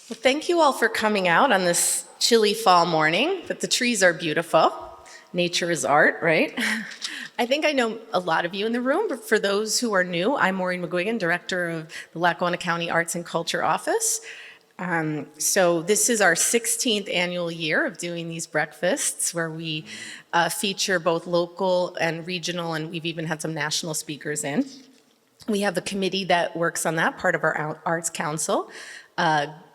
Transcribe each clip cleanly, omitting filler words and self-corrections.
Well, thank you all for coming out on this chilly fall morning, but the trees are beautiful. Nature is art, right? I think I know a lot of you in the room, but for those who are new, I'm Maureen McGuigan, Director of the Lackawanna County Arts and Culture Office. So this is our 16th annual year of doing these breakfasts where we feature both local and regional, and we've even had some national speakers in. We have a committee that works on that, part of our Arts Council.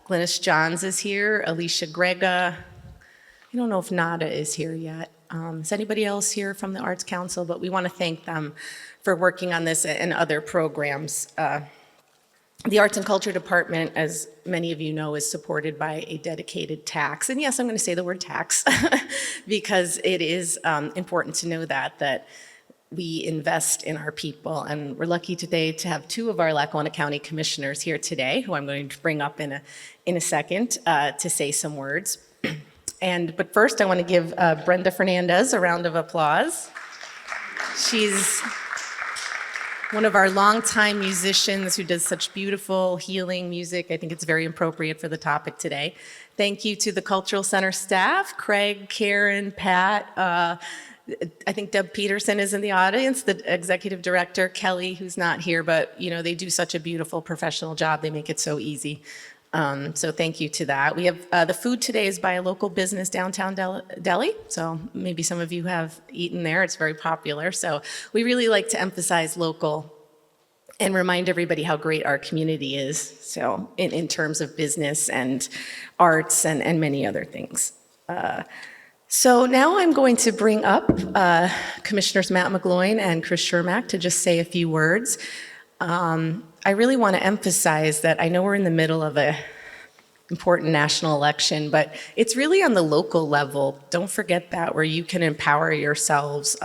Glynis Johns is here, Alicia Grega. I don't know if Nada is here yet. Is anybody else here from the Arts Council? But we want to thank them for working on this and other programs. The Arts and Culture Department, as many of you know, is supported by a dedicated tax. And yes, I'm going to say the word tax because it is important to know that we invest in our people. And we're lucky today to have two of our Lackawanna County commissioners here today, who I'm going to bring up in a second to say some words. But first, I want to give Brenda Fernandez a round of applause. She's one of our longtime musicians who does such beautiful healing music. I think it's very appropriate for the topic today. Thank you to the Cultural Center staff, Craig, Karen, Pat. I think Deb Peterson is in the audience, the executive director, Kelly, who's not here, but they do such a beautiful professional job. They make it so easy. So thank you to that. We have the food today is by a local business, Downtown Deli. So maybe some of you have eaten there. It's very popular. So we really like to emphasize local and remind everybody how great our community is. So in terms of business and arts and many other things. So now I'm going to bring up Commissioners Matt McGloin and Chris Schermack to just say a few words. I really want to emphasize that I know we're in the middle of an important national election, but it's really on the local level. Don't forget that, where you can empower yourselves.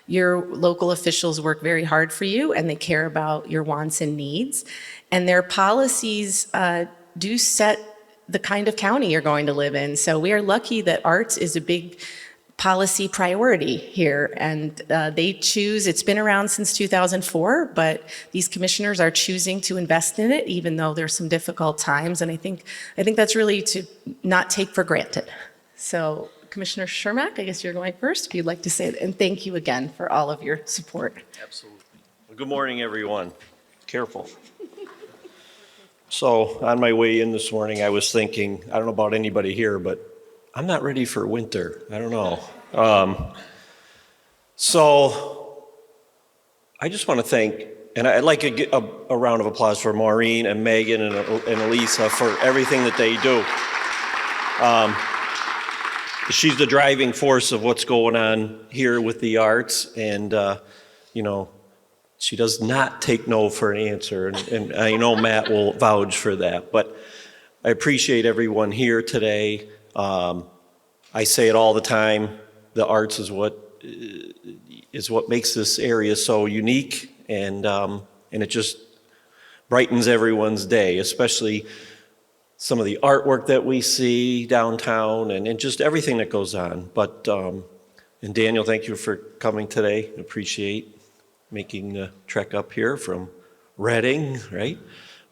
Your local officials work very hard for you, and they care about your wants and needs. And their policies do set the kind of county you're going to live in. So we are lucky that arts is a big policy priority here, and they choose, it's been around since 2004, but these commissioners are choosing to invest in it, even though there's some difficult times, and I think that's really to not take for granted. So Commissioner Schermack, I guess you're going first, if you'd like to say it, and thank you again for all of your support. Absolutely. Well, good morning, everyone. Careful. So on my way in this morning, I was thinking, I don't know about anybody here, but I'm not ready for winter. I don't know. So I just want to thank, and I'd like a round of applause for Maureen and Megan and Elisa for everything that they do. She's the driving force of what's going on here with the arts, and she does not take no for an answer, and I know Matt will vouch for that. But I appreciate everyone here today. I say it all the time, the arts is what makes this area so unique, and it just brightens everyone's day, especially some of the artwork that we see downtown and just everything that goes on. But, and Daniel, thank you for coming today. Appreciate making the trek up here from Reading, right?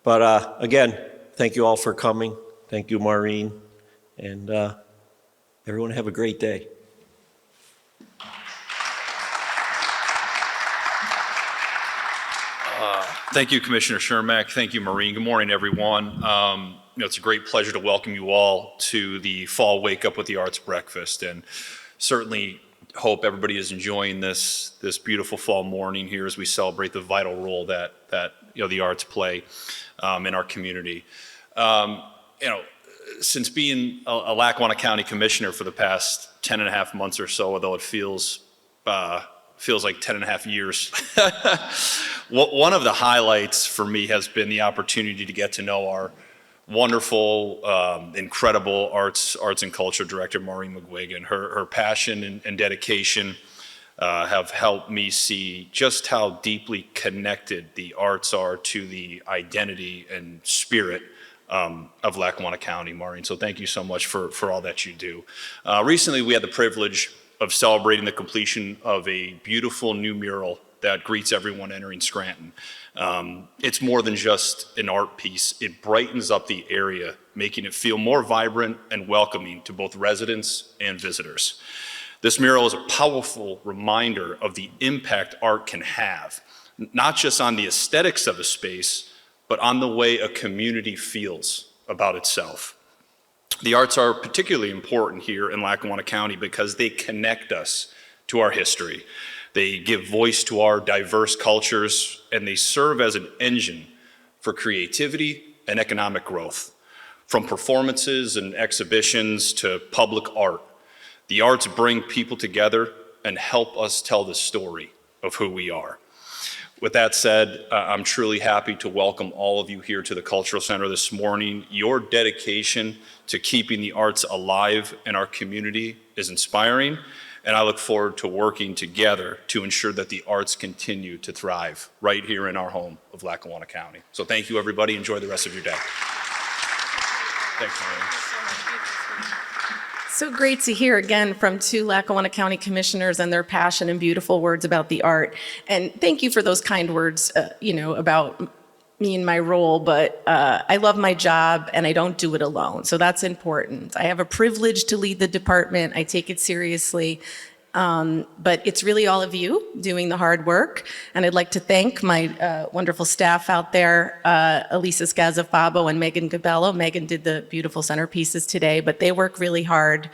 But again, thank you all for coming. Thank you, Maureen. And everyone have a great day. Thank you, Commissioner Schermack. Thank you, Maureen. Good morning, everyone. It's a great pleasure to welcome you all to the Fall Wake Up with the Arts Breakfast, and certainly hope everybody is enjoying this beautiful fall morning here as we celebrate the vital role that the arts play in our community. Since being a Lackawanna County Commissioner for the past 10 and a half months or so, although it feels like 10 and a half years, one of the highlights for me has been the opportunity to get to know our wonderful, incredible arts and culture director, Maureen McGuigan. Her passion and dedication have helped me see just how deeply connected the arts are to the identity and spirit of Lackawanna County, Maureen. So thank you so much for all that you do. Recently, we had the privilege of celebrating the completion of a beautiful new mural that greets everyone entering Scranton. It's more than just an art piece. It brightens up the area, making it feel more vibrant and welcoming to both residents and visitors. This mural is a powerful reminder of the impact art can have, not just on the aesthetics of a space, but on the way a community feels about itself. The arts are particularly important here in Lackawanna County because they connect us to our history. They give voice to our diverse cultures, and they serve as an engine for creativity and economic growth. From performances and exhibitions to public art, the arts bring people together and help us tell the story of who we are. With that said, I'm truly happy to welcome all of you here to the Cultural Center this morning. Your dedication to keeping the arts alive in our community is inspiring, and I look forward to working together to ensure that the arts continue to thrive right here in our home of Lackawanna County. So thank you, everybody. Enjoy the rest of your day. Thanks, Ryan. So great to hear again from two Lackawanna County commissioners and their passion and beautiful words about the art. And thank you for those kind words, about me and my role, but I love my job and I don't do it alone. So that's important. I have a privilege to lead the department. I take it seriously. But it's really all of you doing the hard work. And I'd like to thank my wonderful staff out there, Elisa Scazafabo and Megan Gabello. Megan did the beautiful centerpieces today, but they work really hard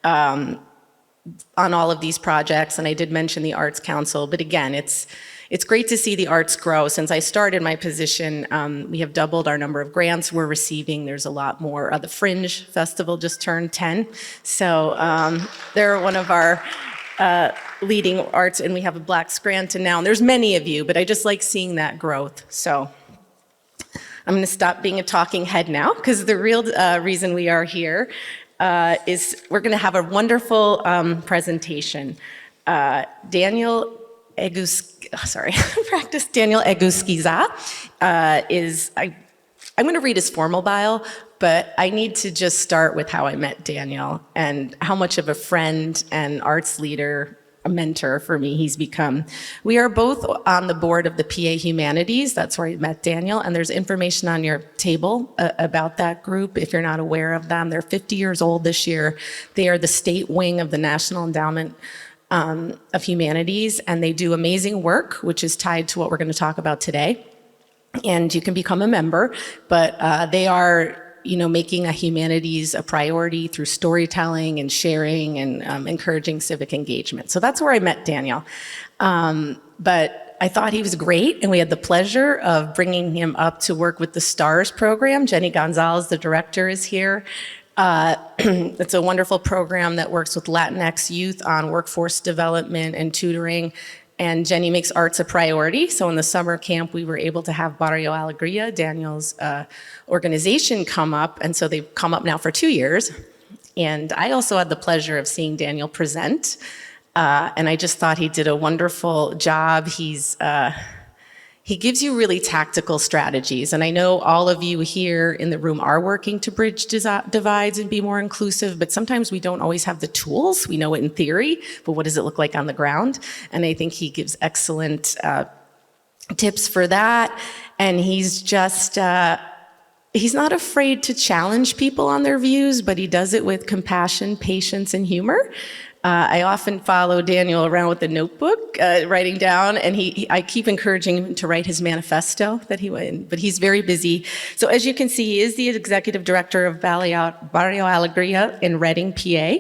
on all of these projects. And I did mention the Arts Council, but again, it's great to see the arts grow. Since I started my position, we have doubled our number of grants we're receiving. There's a lot more. The Fringe Festival just turned 10. So they're one of our leading arts, and we have a Black Scranton now. And there's many of you, but I just like seeing that growth. So I'm going to stop being a talking head now, because the real reason we are here is we're going to have a wonderful presentation. Daniel Eguskiza I'm going to read his formal bio, but I need to just start with how I met Daniel and how much of a friend and arts leader, a mentor for me he's become. We are both on the board of the PA Humanities. That's where I met Daniel, and there's information on your table about that group if you're not aware of them. They're 50 years old this year. They are the state wing of the National Endowment of Humanities, and they do amazing work, which is tied to what we're going to talk about today. And you can become a member, but they are, making a humanities a priority through storytelling and sharing and encouraging civic engagement. So that's where I met Daniel. But I thought he was great, and we had the pleasure of bringing him up to work with the STARS program. Jenny Gonzalez, the director, is here. It's a wonderful program that works with Latinx youth on workforce development and tutoring. And Jenny makes arts a priority. So in the summer camp, we were able to have Barrio Alegria, Daniel's organization, come up. And so they've come up now for 2 years. And I also had the pleasure of seeing Daniel present. And I just thought he did a wonderful job. He gives you really tactical strategies. And I know all of you here in the room are working to bridge divides and be more inclusive, but sometimes we don't always have the tools. We know it in theory, but what does it look like on the ground? And I think he gives excellent tips for that. And he's just, he's not afraid to challenge people on their views, but he does it with compassion, patience, and humor. I often follow Daniel around with a notebook, writing down, and I keep encouraging him to write his manifesto but he's very busy. So as you can see, he is the executive director of Barrio Alegria in Reading, PA.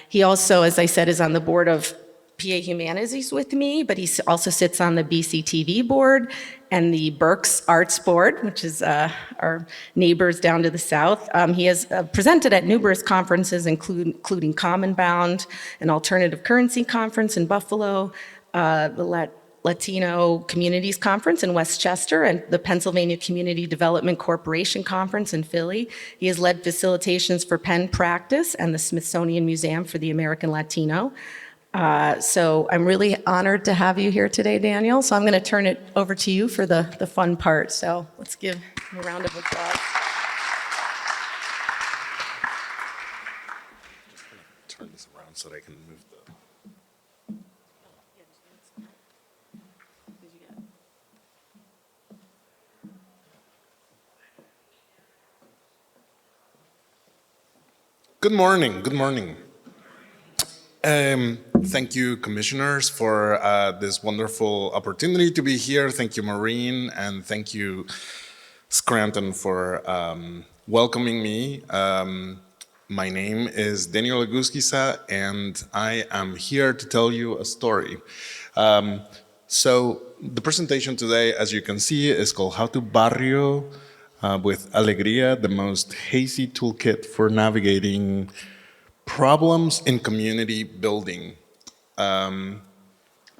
He also, as I said, is on the board of PA Humanities with me, but he also sits on the BCTV board and the Berks Arts Board, which is our neighbors down to the south. He has presented at numerous conferences, including Common Bound, an alternative currency conference in Buffalo, the Latino Communities Conference in Westchester, and the Pennsylvania Community Development Corporation Conference in Philly. He has led facilitations for Penn Practice and the Smithsonian Museum for the American Latino. So I'm really honored to have you here today, Daniel. So I'm going to turn it over to you for the fun part. So let's give him a round of applause. Turn this around so that I can move the. Good morning. Good morning. Thank you, commissioners, for this wonderful opportunity to be here. Thank you, Maureen, and thank you, Scranton, for welcoming me. My name is Daniel Aguskisa, and I am here to tell you a story. So the presentation today, as you can see, is called How to Barrio with Alegría, the most hazy toolkit for navigating problems in community building. The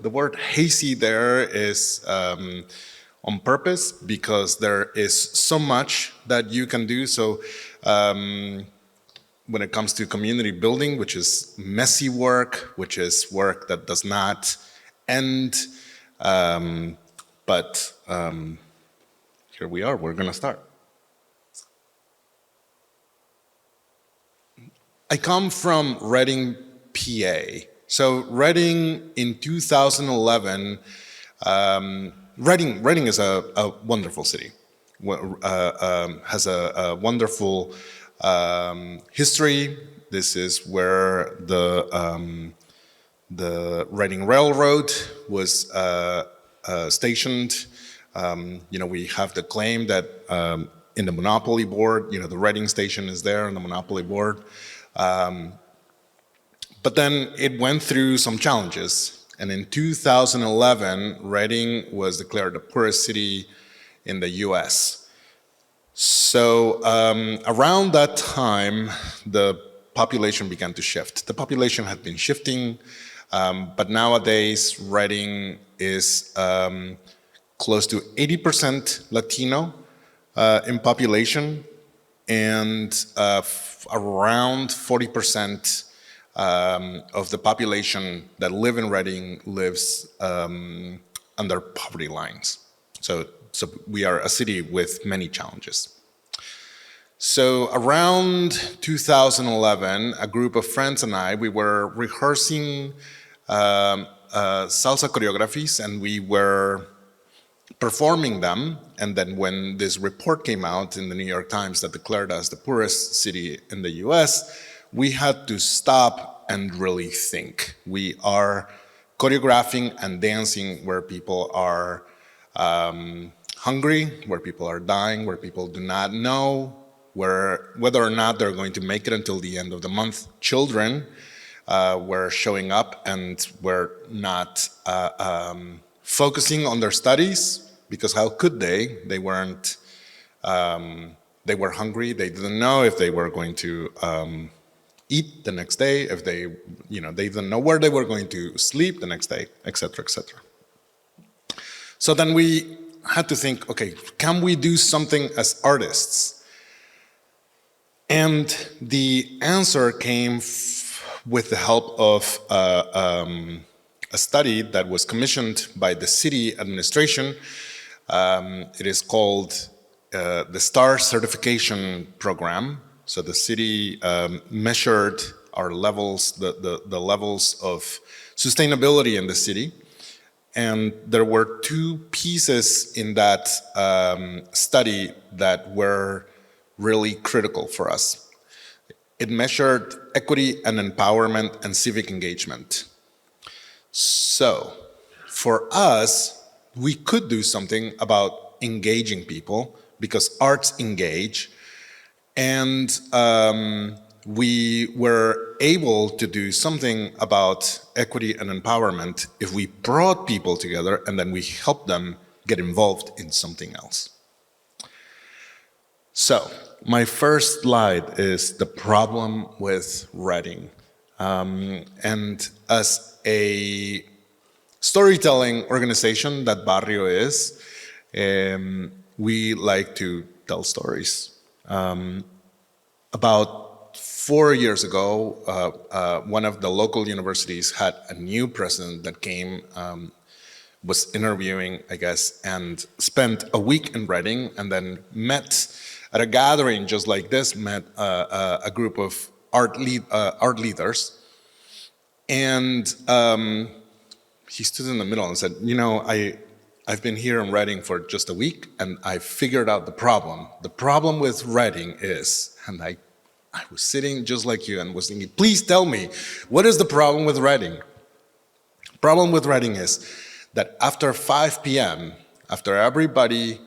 word hazy there is on purpose because there is so much that you can do. So when it comes to community building, which is messy work, which is work that does not end, but here we are, we're gonna start. I come from Reading, PA. So Reading in 2011, Reading is a wonderful city, has a wonderful history. This is where the Reading Railroad was stationed. We have the claim that in the Monopoly Board, the Reading Station is there on the Monopoly Board. But then it went through some challenges. And in 2011, Reading was declared the poorest city in the US. So around that time, the population began to shift. The population had been shifting, but nowadays Reading is close to 80% Latino in population, and around 40% of the population that live in Reading lives under poverty lines. So we are a city with many challenges. So around 2011, a group of friends and I, we were rehearsing salsa choreographies, and we were performing them. And then when this report came out in the New York Times that declared us the poorest city in the US, we had to stop and really think. We are choreographing and dancing where people are hungry, where people are dying, where people do not know whether or not they're going to make it until the end of the month. Children were showing up and were not focusing on their studies, because how could they? They weren't, they were hungry. They didn't know if they were going to eat the next day, if they didn't know where they were going to sleep the next day, et cetera, et cetera. So then we had to think, okay, can we do something as artists? And the answer came with the help of a study that was commissioned by the city administration. It is called the STAR certification program. So the city measured our levels, the levels of sustainability in the city. And there were two pieces in that study that were really critical for us. It measured equity and empowerment and civic engagement. So for us, we could do something about engaging people, because arts engage. And we were able to do something about equity and empowerment if we brought people together and then we helped them get involved in something else. So my first slide is the problem with Reading. And as a storytelling organization that Barrio is, we like to tell stories. About 4 years ago, one of the local universities had a new president that came, was interviewing, I guess, and spent a week in Reading, and then met at a gathering just like this, met a group of art leaders. And he stood in the middle and said, I've been here in Reading for just a week, and I figured out the problem. The problem with Reading is, and I I was sitting just like you and was thinking, please tell me, what is the problem with Reading? Problem with Reading is that after 5 p.m., after everybody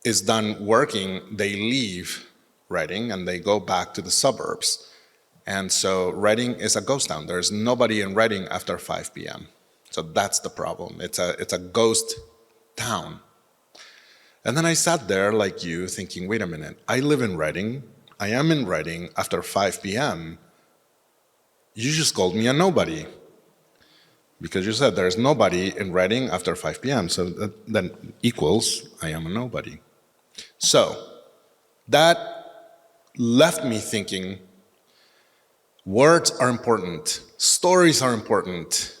is done working, they leave Reading and they go back to the suburbs. And so Reading is a ghost town. There's nobody in Reading after 5 p.m. So that's the problem. It's a ghost town. And then I sat there like you thinking, wait a minute, I live in Reading. I am in Reading after 5 p.m. You just called me a nobody. Because you said there's nobody in Reading after 5 p.m. So that equals I am a nobody. So that left me thinking, words are important, stories are important,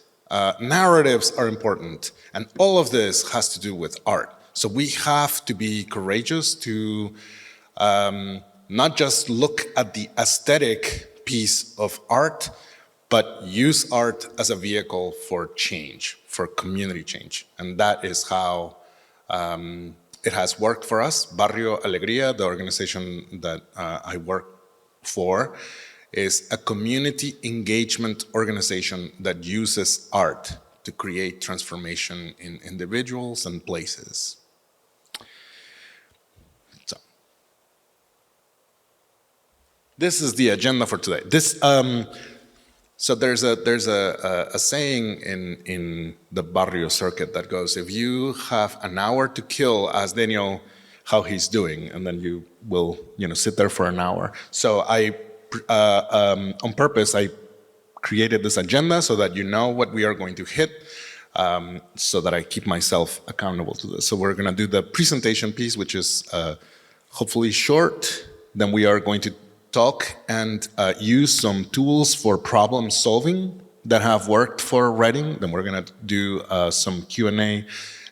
narratives are important, and all of this has to do with art. So we have to be courageous to not just look at the aesthetic piece of art, but use art as a vehicle for change, for community change. And that is how it has worked for us. Barrio Alegría, the organization that I work for, is a community engagement organization that uses art to create transformation in individuals and places. So, this is the agenda for today. So there's a saying in the barrio circuit that goes, if you have an hour to kill, ask Daniel how he's doing, and then you will sit there for an hour. So on purpose, I created this agenda so that you know what we are going to hit, so that I keep myself accountable to this. So we're going to do the presentation piece, which is hopefully short. Then we are going to talk and use some tools for problem solving that have worked for Reading. Then we're going to do some Q&A,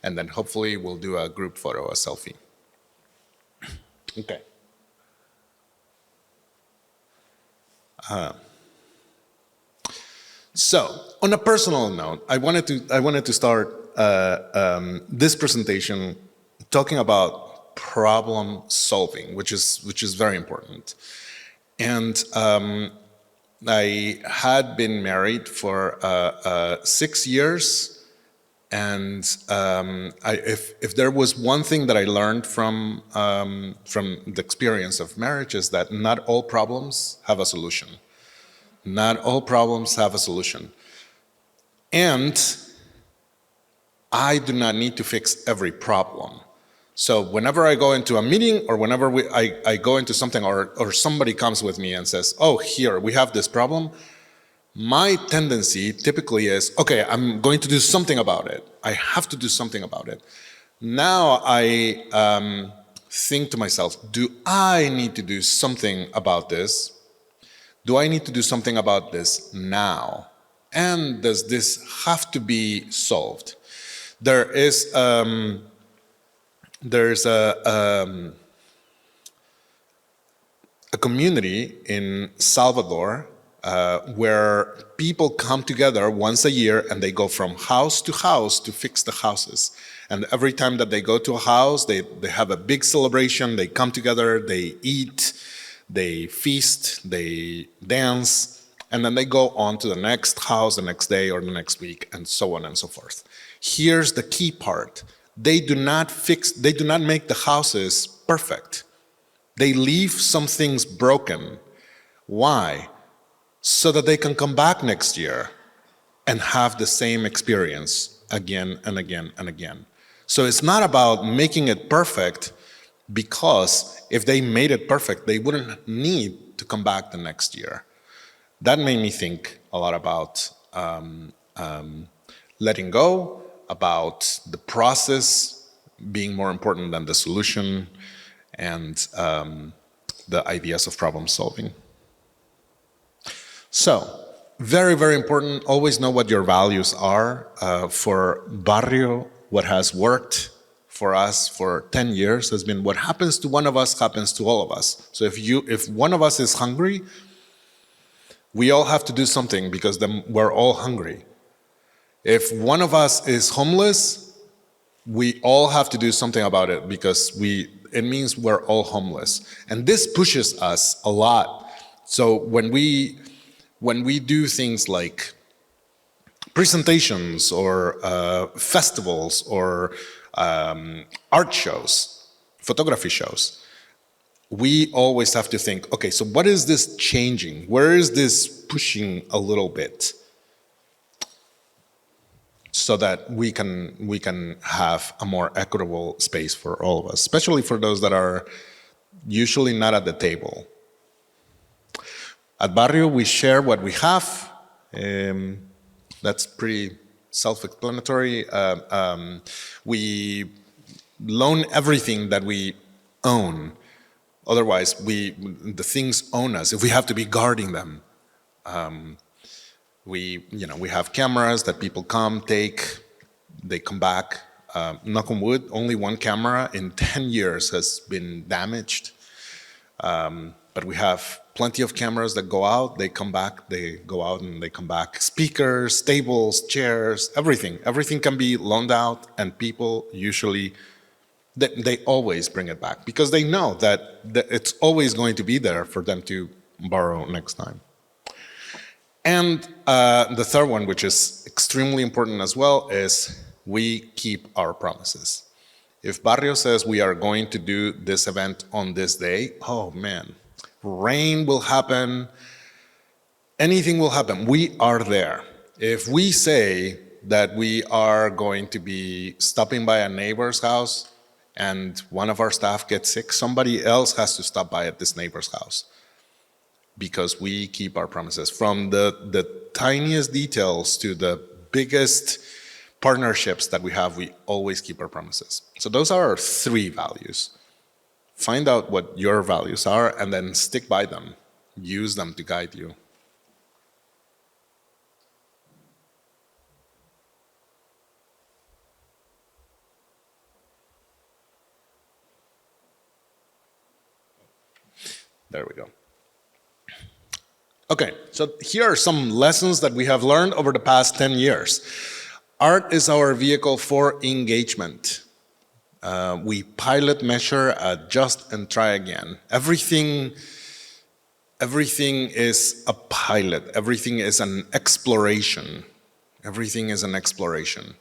and then hopefully we'll do a group photo, a selfie. Okay. So on a personal note, I wanted to start this presentation talking about problem solving, which is very important. And I had been married for 6 years, and if there was one thing that I learned from the experience of marriage, is that not all problems have a solution. Not all problems have a solution. And I do not need to fix every problem. So whenever I go into a meeting, or whenever I go into something, or somebody comes with me and says, oh, here, we have this problem, my tendency typically is, okay, I'm going to do something about it. I have to do something about it. Now I think to myself, do I need to do something about this? Do I need to do something about this now? And does this have to be solved? There's a community in Salvador where people come together once a year, and they go from house to fix the houses. And every time that they go to a house, they have a big celebration. They come together, they eat, they feast, they dance, and then they go on to the next house the next day or the next week, and so on and so forth. Here's the key part. They do not make the houses perfect. They leave some things broken. Why? So that they can come back next year and have the same experience again and again and again. So it's not about making it perfect, because if they made it perfect, they wouldn't need to come back the next year. That made me think a lot about letting go, about the process being more important than the solution, and the ideas of problem solving. So, very, very important, always know what your values are. For Barrio, what has worked for us for 10 years has been, what happens to one of us happens to all of us. So if one of us is hungry, we all have to do something, because then we're all hungry. If one of us is homeless, we all have to do something about it because it means we're all homeless. And this pushes us a lot. So when we do things like presentations or festivals or art shows, photography shows, we always have to think, okay, so what is this changing? Where is this pushing a little bit? So that we can have a more equitable space for all of us, especially for those that are usually not at the table. At Barrio, we share what we have. That's pretty self-explanatory. We loan everything that we own. Otherwise, the things own us. If we have to be guarding them, we have cameras that people come, take, they come back. Knock on wood, only one camera in 10 years has been damaged. But we have plenty of cameras that go out, they come back, they go out and they come back. Speakers, tables, chairs, everything. Everything can be loaned out, and people usually, they always bring it back because they know that it's always going to be there for them to borrow next time. And the third one, which is extremely important as well, is we keep our promises. If Barrio says we are going to do this event on this day, oh man, rain will happen, anything will happen. We are there. If we say that we are going to be stopping by a neighbor's house and one of our staff gets sick, somebody else has to stop by at this neighbor's house because we keep our promises. From the tiniest details to the biggest partnerships that we have, we always keep our promises. So those are our 3 values. Find out what your values are and then stick by them. Use them to guide you. There we go. Okay, so here are some lessons that we have learned over the past 10 years. Art is our vehicle for engagement. We pilot, measure, adjust, and try again. Everything is a pilot. Everything is an exploration. Everything is an exploration.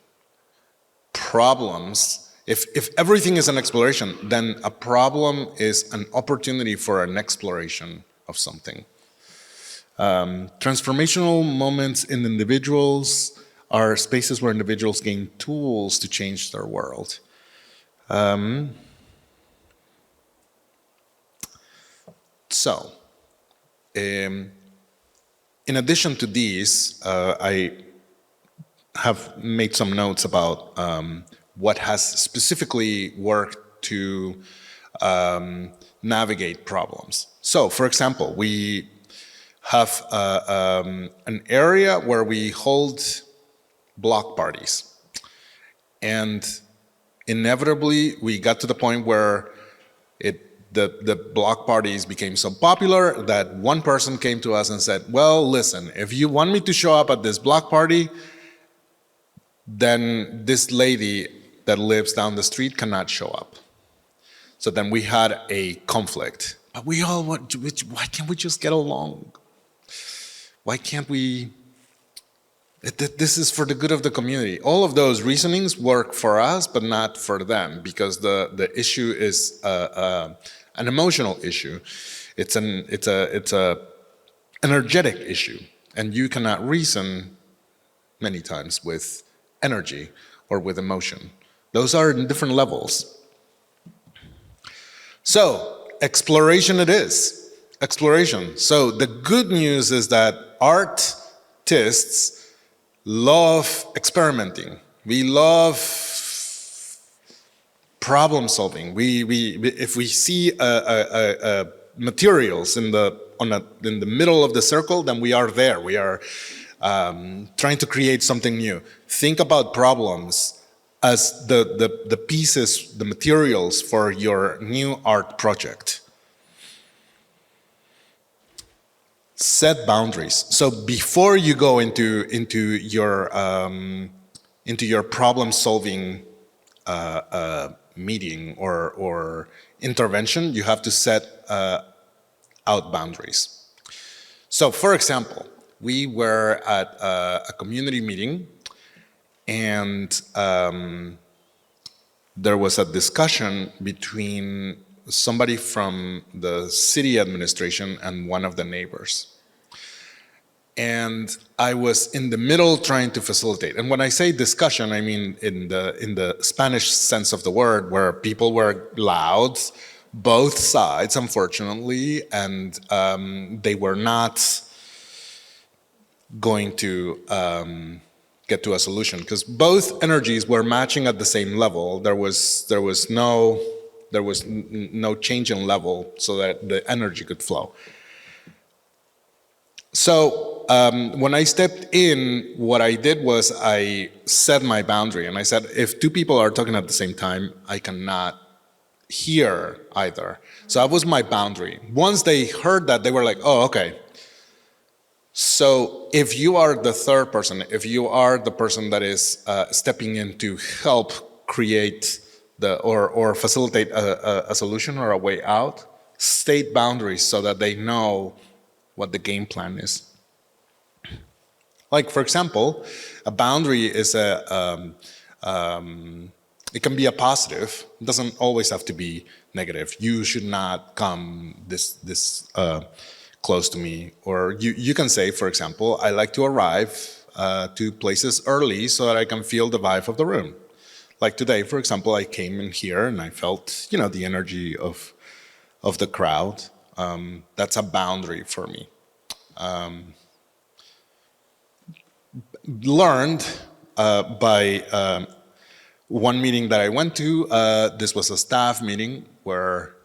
Problems, if everything is an exploration, then a problem is an opportunity for an exploration of something. Transformational moments in individuals are spaces where individuals gain tools to change their world. In addition to these, I have made some notes about what has specifically worked to navigate problems. So, for example, we have an area where we hold block parties. And inevitably, we got to the point where the block parties became so popular that one person came to us and said, well, listen, if you want me to show up at this block party, then this lady that lives down the street cannot show up. So then we had a conflict. But we all want, why can't we just get along? Why can't we? This is for the good of the community. All of those reasonings work for us, but not for them, because the issue is an emotional issue. It's a energetic issue, and you cannot reason many times with energy or with emotion. Those are in different levels. So exploration it is. Exploration. So the good news is that artists love experimenting. We love problem solving. If we see materials in the middle of the circle, then we are there. We are trying to create something new. Think about problems as the pieces, the materials for your new art project. Set boundaries. So before you go into your problem-solving meeting or intervention, you have to set out boundaries. So, for example, we were at a community meeting, and there was a discussion between somebody from the city administration and one of the neighbors. And I was in the middle trying to facilitate. And when I say discussion, I mean in the Spanish sense of the word, where people were loud, both sides, unfortunately, and they were not going to get to a solution because both energies were matching at the same level. There was no change in level so that the energy could flow. So when I stepped in, what I did was I set my boundary, and I said, if two people are talking at the same time, I cannot hear either. So that was my boundary. Once they heard that, they were like, oh, okay. So if you are the third person, if you are the person that is stepping in to help create or facilitate a solution or a way out, state boundaries so that they know what the game plan is. Like, for example, a boundary is it can be a positive. It doesn't always have to be negative. You should not come this close to me. Or you can say, for example, I like to arrive to places early so that I can feel the vibe of the room. Like today, for example, I came in here and I felt, the energy of the crowd. That's a boundary for me. Learned by one meeting that I went to. This was a staff meeting where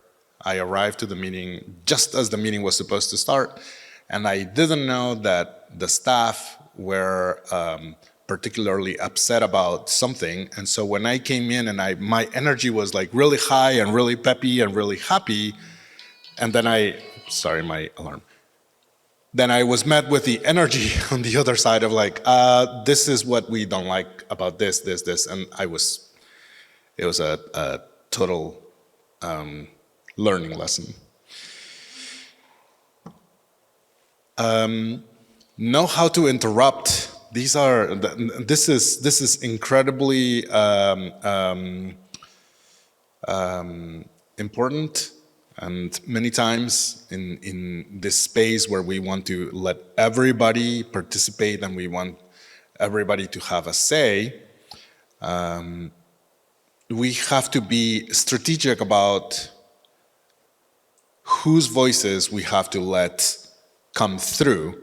I arrived to the meeting just as the meeting was supposed to start, and I didn't know that the staff were particularly upset about something. And so when I came in and my energy was like really high and really peppy and really happy, and then sorry, my alarm. Then I was met with the energy on the other side of like, this is what we don't like about this, and it was a total learning lesson. Know how to interrupt. This is incredibly important. And many times in this space where we want to let everybody participate and we want everybody to have a say, we have to be strategic about whose voices we have to let come through.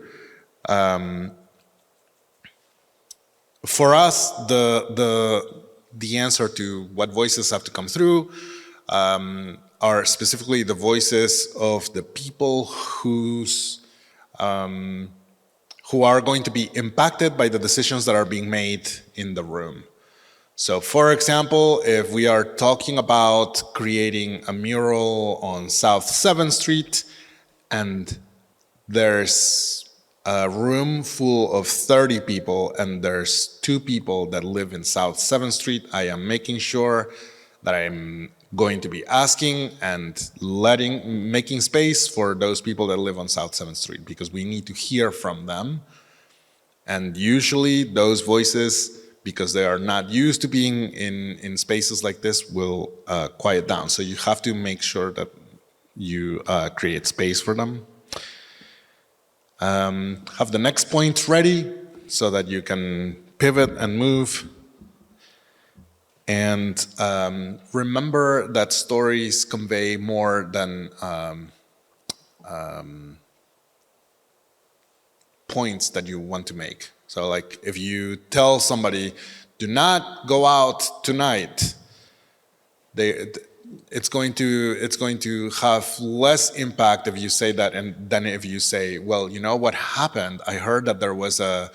For us, the answer to what voices have to come through are specifically the voices of the people who are going to be impacted by the decisions that are being made in the room. So, for example, if we are talking about creating a mural on South 7th Street and there's a room full of 30 people and there's 2 people that live in South 7th Street, I am making sure that I'm going to be asking and making space for those people that live on South 7th Street, because we need to hear from them. And usually those voices, because they are not used to being in spaces like this, will quiet down. So you have to make sure that you create space for them. Have the next point ready so that you can pivot and move. And remember that stories convey more than points that you want to make. So like if you tell somebody, do not go out tonight, it's going to have less impact if you say that than if you say, well, you know what happened? I heard that there was a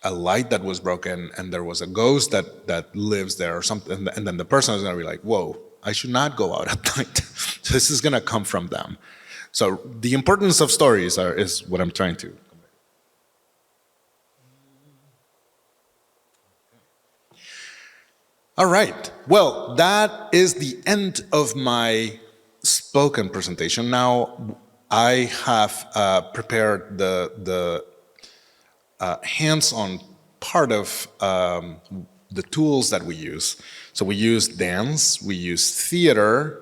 light that was broken and there was a ghost that lives there or something, and then the person is going to be like, whoa, I should not go out at night. So this is going to come from them. So the importance of stories is what I'm trying to convey. All right. Well, that is the end of my spoken presentation. Now, I have prepared the hands-on part of the tools that we use. So we use dance, we use theater,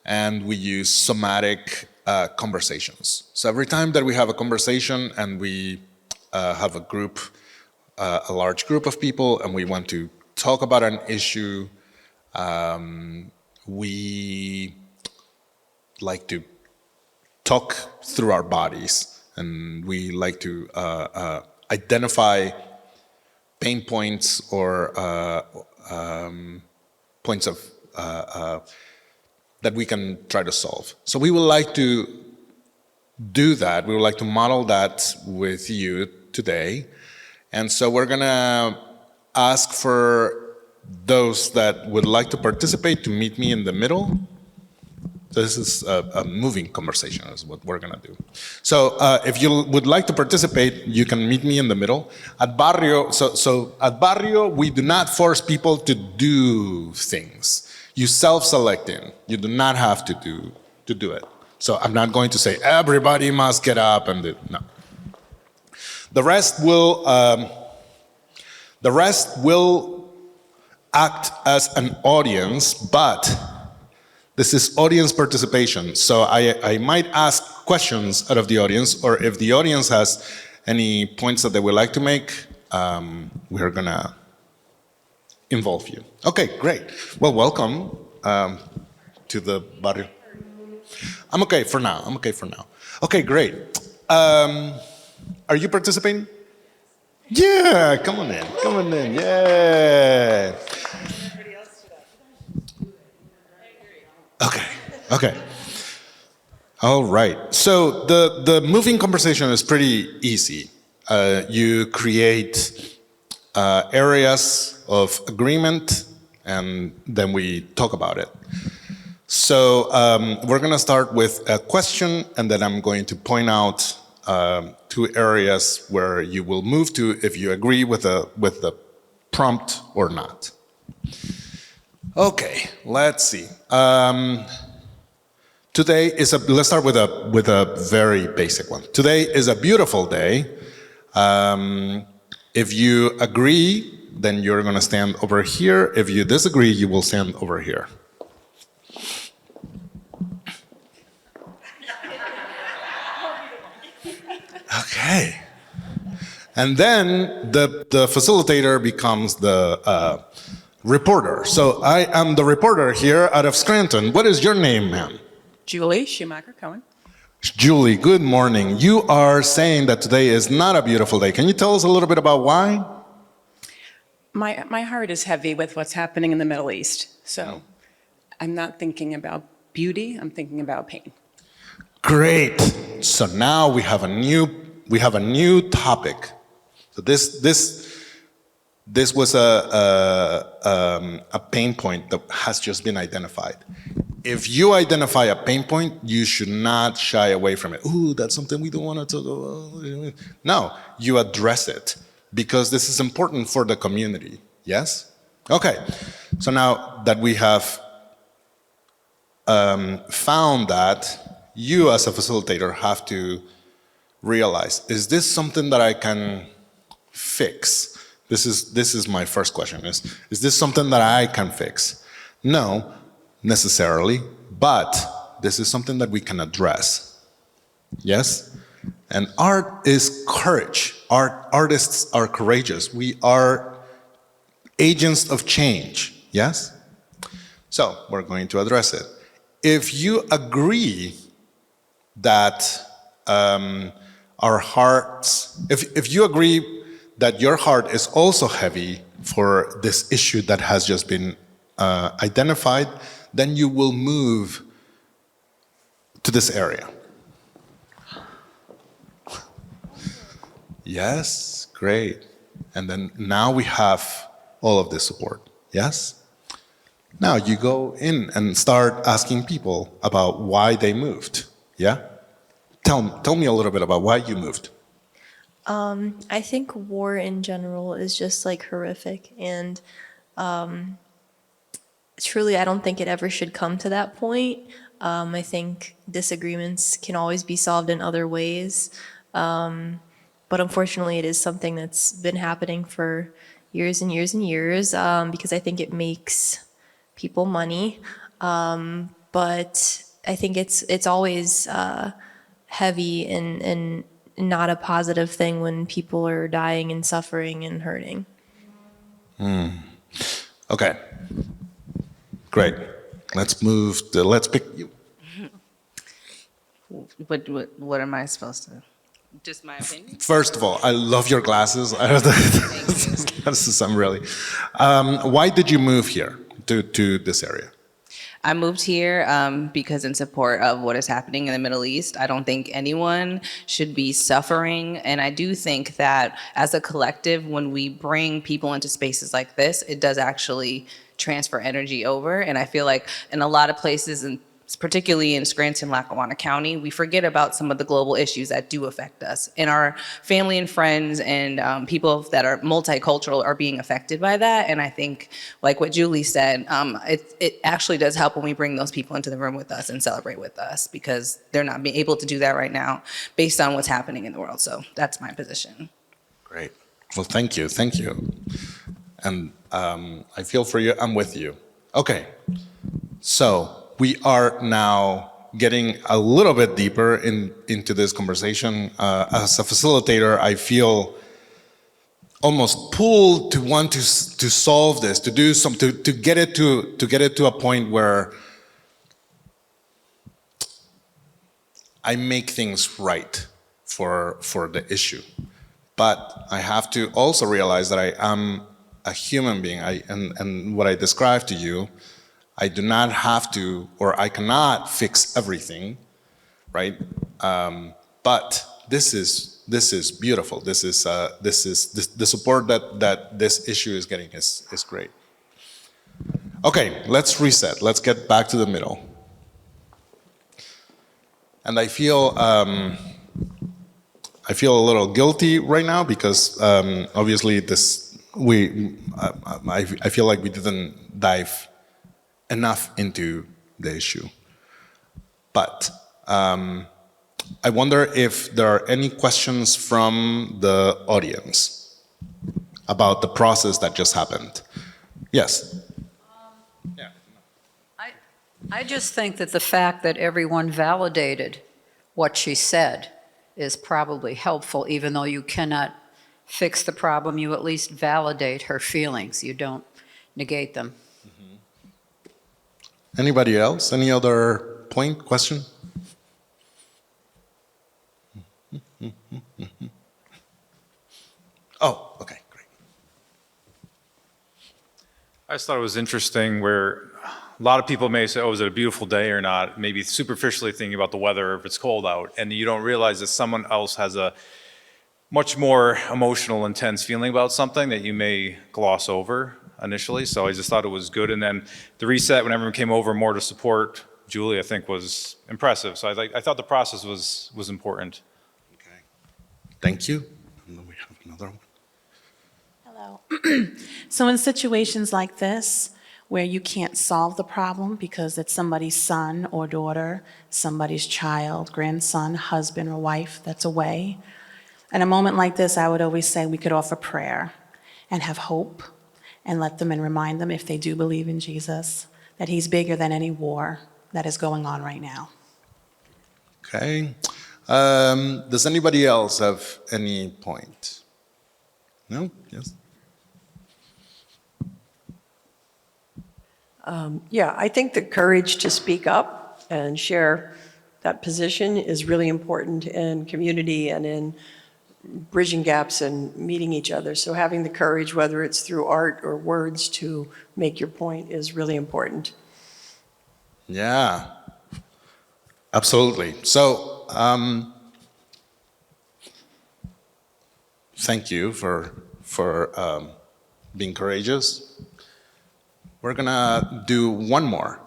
and we use somatic conversations. So every time that we have a conversation and we have a group, a large group of people, and we want to talk about an issue, we like to talk through our bodies, and we like to identify pain points or points of that we can try to solve. So we would like to do that. We would like to model that with you today. And so we're gonna ask for those that would like to participate to meet me in the middle. So this is a moving conversation is what we're gonna do. So if you would like to participate, you can meet me in the middle. At Barrio, so at Barrio, we do not force people to do things. You self-select in. You do not have to do it. So I'm not going to say everybody must get up and do, no. The rest will act as an audience, but this is audience participation. So I might ask questions out of the audience, or if the audience has any points that they would like to make, we're gonna involve you. Okay, great. Well, welcome to the Barrio. I'm okay for now. Okay, great. Are you participating? Yeah, come on in. Yeah. Okay. All right. So the moving conversation is pretty easy. You create areas of agreement, and then we talk about it. So we're going to start with a question, and then I'm going to point out 2 areas where you will move to if you agree with the prompt or not. Okay, let's see. Today is let's start with a very basic one. Today is a beautiful day. If you agree, then you're going to stand over here. If you disagree, you will stand over here. Okay. And then the facilitator becomes the reporter. So I am the reporter here out of Scranton. What is your name, ma'am? Julie Schumacher-Cohen. Julie, good morning. You are saying that today is not a beautiful day. Can you tell us a little bit about why? My heart is heavy with what's happening in the Middle East. So I'm not thinking about beauty, I'm thinking about pain. Great. So now we have a new topic. So this was a pain point that has just been identified. If you identify a pain point, you should not shy away from it. Ooh, that's something we don't want to talk about. No, you address it because this is important for the community. Yes? Okay. So now that we have found that, you as a facilitator have to realize, is this something that I can fix? This is my first question, is this something that I can fix? No, necessarily, but this is something that we can address. Yes? And art is courage. Artists are courageous. We are agents of change. Yes? So we're going to address it. If you agree that our hearts, if you agree that your heart is also heavy for this issue that has just been identified, then you will move to this area. Yes, great. And then now we have all of this support. Yes? Now you go in and start asking people about why they moved. Yeah? Tell me a little bit about why you moved. I think war in general is just like horrific, and truly, I don't think it ever should come to that point. I think disagreements can always be solved in other ways. But unfortunately, it is something that's been happening for years and years and years, because I think it makes people money. But I think it's always heavy and not a positive thing when people are dying and suffering and hurting. Okay. Great. Let's pick you. What am I supposed to? Just my opinion? First of all, I love your glasses. Glasses, I'm really. Why did you move here to this area? I moved here because in support of what is happening in the Middle East. I don't think anyone should be suffering. And I do think that as a collective, when we bring people into spaces like this, it does actually transfer energy over. And I feel like in a lot of places, and particularly in Scranton, Lackawanna County, we forget about some of the global issues that do affect us. And our family and friends and people that are multicultural are being affected by that. And I think, like what Julie said, it actually does help when we bring those people into the room with us and celebrate with us, because they're not being able to do that right now based on what's happening in the world. So that's my position. Great. Well, thank you. Thank you. And I feel for you. I'm with you. Okay. So we are now getting a little bit deeper into this conversation. As a facilitator, I feel almost pulled to want to solve this, to do something, to get it to a point where I make things right for the issue. But I have to also realize that I am a human being. And what I described to you, I do not have to, or I cannot fix everything, right? But this is beautiful. This is the support that this issue is getting is great. Okay, let's reset. Let's get back to the middle. And I feel a little guilty right now because obviously I feel like we didn't dive enough into the issue. But I wonder if there are any questions from the audience about the process that just happened. Yes. I just think that the fact that everyone validated what she said is probably helpful, even though you cannot fix the problem, you at least validate her feelings. You don't negate them. Anybody else? Any other point, question? Oh, okay, great. I just thought it was interesting where a lot of people may say, oh, is it a beautiful day or not? Maybe superficially thinking about the weather, if it's cold out, and you don't realize that someone else has a much more emotional, intense feeling about something that you may gloss over initially. So I just thought it was good. And then the reset, when everyone came over more to support Julie, I think was impressive. So I thought the process was important. Okay. Thank you. And then we have another one. Hello. So in situations like this, where you can't solve the problem because it's somebody's son or daughter, somebody's child, grandson, husband or wife that's away, in a moment like this, I would always say we could offer prayer and have hope and let them and remind them, if they do believe in Jesus, that he's bigger than any war that is going on right now. Okay. Does anybody else have any point? No? Yes? Yeah, I think the courage to speak up and share that position is really important in community and in bridging gaps and meeting each other. So having the courage, whether it's through art or words, to make your point is really important. Yeah, absolutely. So, thank you for being courageous. We're gonna do one more,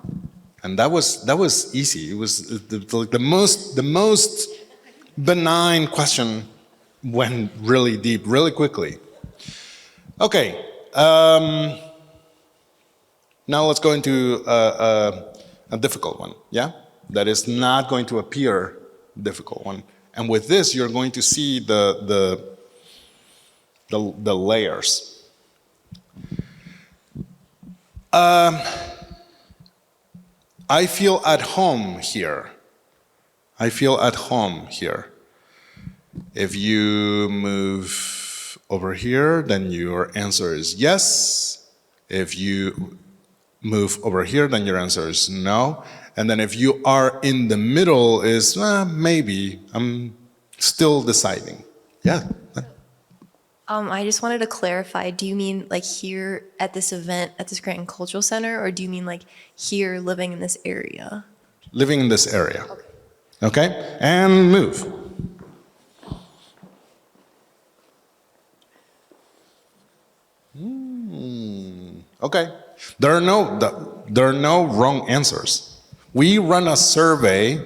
and that was easy. It was the most benign question went really deep, really quickly. Okay. Now let's go into a difficult one, yeah? That is not going to appear difficult one. And with this, you're going to see the layers. I feel at home here. I feel at home here. If you move over here, then your answer is yes. If you move over here, then your answer is no. And then if you are in the middle is maybe. I'm still deciding. Yeah. I just wanted to clarify, do you mean like here at this event at the Scranton Cultural Center, or do you mean like here living in this area? Living in this area. Okay? And move. Okay. There are no wrong answers. We run a survey.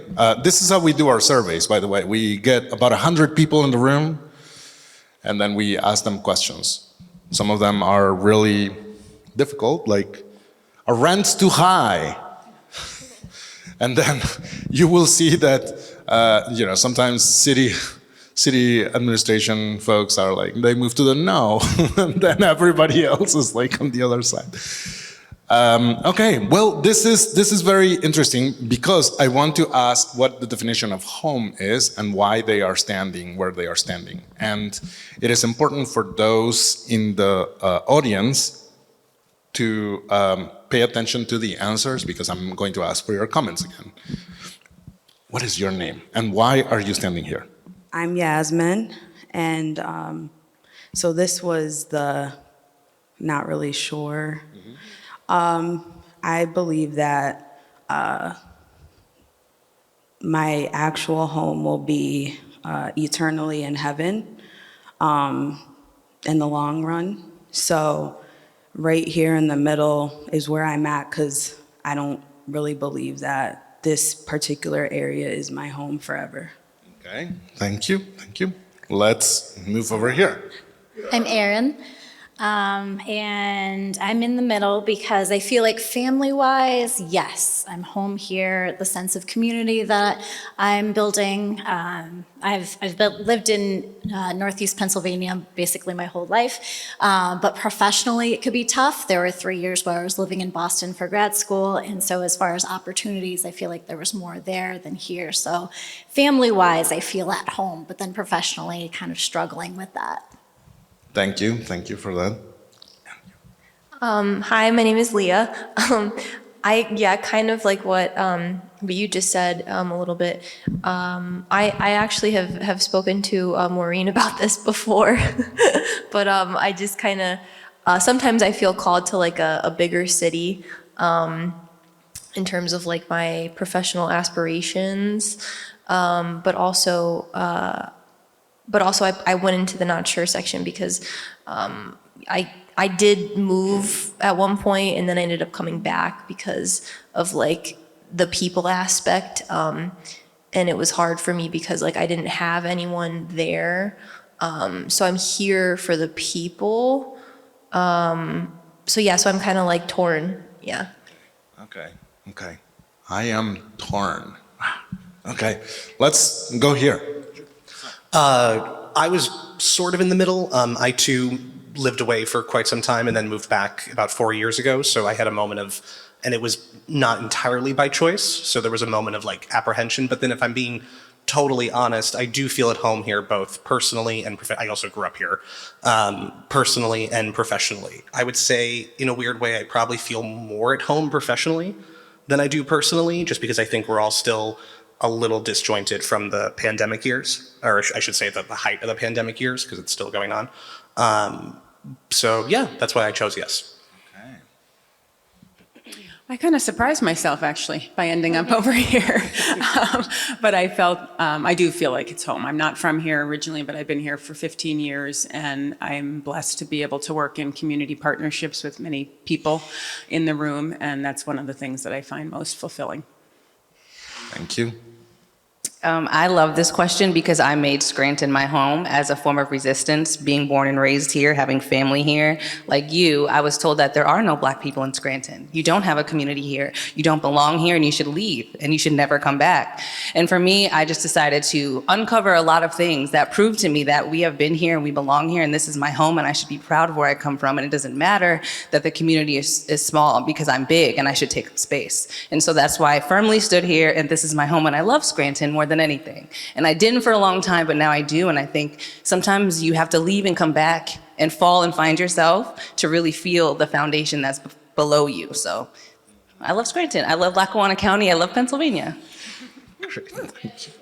This is how we do our surveys, by the way. We get about 100 people in the room, and then we ask them questions. Some of them are really difficult, like, are rents too high? And then you will see that, sometimes city administration folks are like, they move to the no, and then everybody else is like on the other side. Okay, well, this is very interesting because I want to ask what the definition of home is and why they are standing where they are standing. And it is important for those in the audience to pay attention to the answers because I'm going to ask for your comments again. What is your name and why are you standing here? I'm Yasmin, and so this was the not really sure. I believe that my actual home will be eternally in heaven in the long run. So right here in the middle is where I'm at because I don't really believe that this particular area is my home forever. Okay, thank you. Let's move over here. I'm Erin, and I'm in the middle because I feel like family-wise, yes, I'm home here. The sense of community that I'm building. I've lived in Northeast Pennsylvania basically my whole life, but professionally it could be tough. There were 3 years where I was living in Boston for grad school, and so as far as opportunities, I feel like there was more there than here. So family-wise, I feel at home, but then professionally, kind of struggling with that. Thank you for that. Hi, my name is Leah. Kind of like what you just said a little bit. I actually have spoken to Maureen about this before, but I just kind of, sometimes I feel called to like a bigger city in terms of like my professional aspirations, but also I went into the not sure section because I did move at one point and then I ended up coming back because of like the people aspect. And it was hard for me because like I didn't have anyone there. So I'm here for the people. So I'm kind of like torn. Yeah. Okay. I am torn. Okay, let's go here. I was sort of in the middle. I too lived away for quite some time and then moved back about 4 years ago. So I had a moment of, and it was not entirely by choice. So there was a moment of like apprehension. But then if I'm being totally honest, I do feel at home here, both personally and I also grew up here, personally and professionally. I would say in a weird way, I probably feel more at home professionally than I do personally, just because I think we're all still a little disjointed from the pandemic years, or I should say the height of the pandemic years, because it's still going on. So yeah, that's why I chose yes. I kind of surprised myself actually by ending up over here. But I do feel like it's home. I'm not from here originally, but I've been here for 15 years and I'm blessed to be able to work in community partnerships with many people in the room. And that's one of the things that I find most fulfilling. Thank you. I love this question because I made Scranton my home as a form of resistance, being born and raised here, having family here. Like you, I was told that there are no Black people in Scranton. You don't have a community here. You don't belong here, and you should leave, and you should never come back. And for me, I just decided to uncover a lot of things that proved to me that we have been here and we belong here, and this is my home, and I should be proud of where I come from. And it doesn't matter that the community is small because I'm big and I should take up space. And so that's why I firmly stood here, and this is my home, and I love Scranton more than anything. And I didn't for a long time, but now I do. And I think sometimes you have to leave and come back and fall and find yourself to really feel the foundation that's below you. So I love Scranton. I love Lackawanna County. I love Pennsylvania. Great, thank you.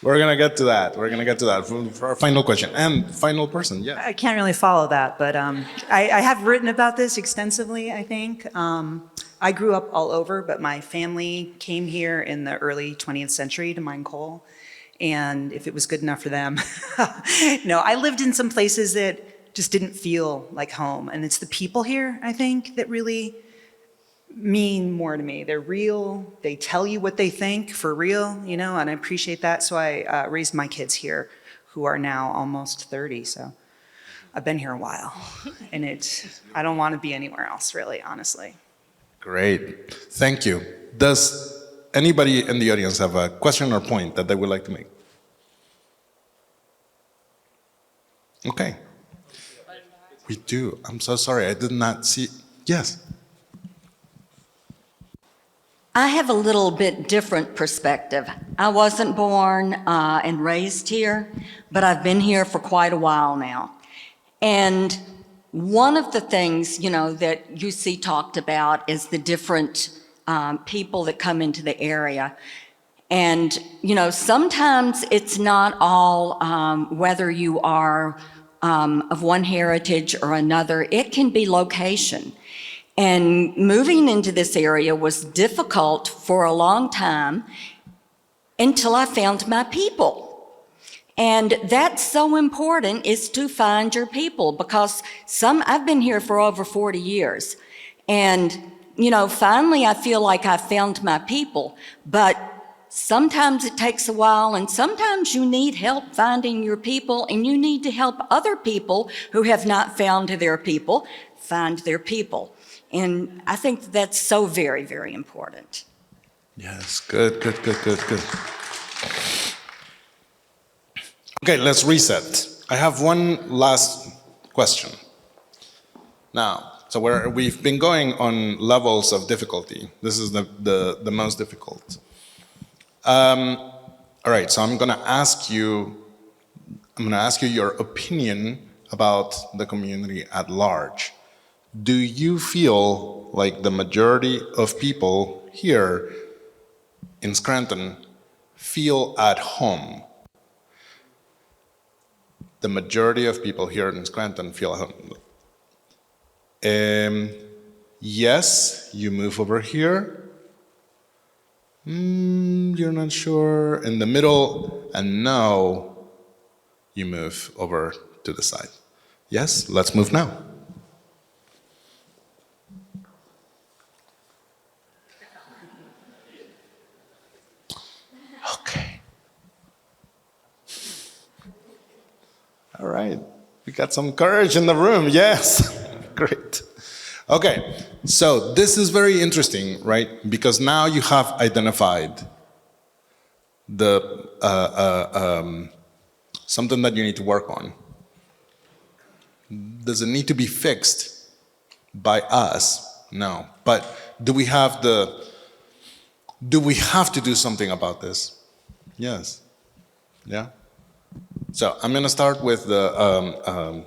We're gonna get to that. We're gonna get to that for our final question and final person. Yeah. I can't really follow that, but I have written about this extensively, I think. I grew up all over, but my family came here in the early 20th century to mine coal. And if it was good enough for them, no, I lived in some places that just didn't feel like home. And it's the people here, I think, that really mean more to me. They're real. They tell you what they think for real, you know, and I appreciate that. So I raised my kids here, who are now almost 30. So I've been here a while, and I don't want to be anywhere else, really, honestly. Great. Thank you. Does anybody in the audience have a question or point that they would like to make? Okay. We do. I'm so sorry. I did not see. Yes. I have a little bit different perspective. I wasn't born and raised here, but I've been here for quite a while now. And one of the things, you know, that you see talked about is the different people that come into the area. And, you know, sometimes it's not all whether you are of one heritage or another. It can be location. And moving into this area was difficult for a long time until I found my people. And that's so important, is to find your people, because I've been here for over 40 years. And, you know, finally I feel like I found my people, but sometimes it takes a while, and sometimes you need help finding your people, and you need to help other people who have not found their people find their people. And I think that's so very, very important. Yes, good. Okay, let's reset. I have one last question. Now, so we've been going on levels of difficulty. This is the most difficult. All right, so I'm gonna ask you your opinion about the community at large. Do you feel like the majority of people here in Scranton feel at home? The majority of people here in Scranton feel at home. Yes, you move over here. You're not sure. In the middle, and no, you move over to the side. Yes, let's move now. Okay. All right, we got some courage in the room, yes. Great. Okay, so this is very interesting, right? Because now you have identified something that you need to work on. Does it need to be fixed by us? No. But do we have to do something about this? Yes. Yeah? So I'm going to start with the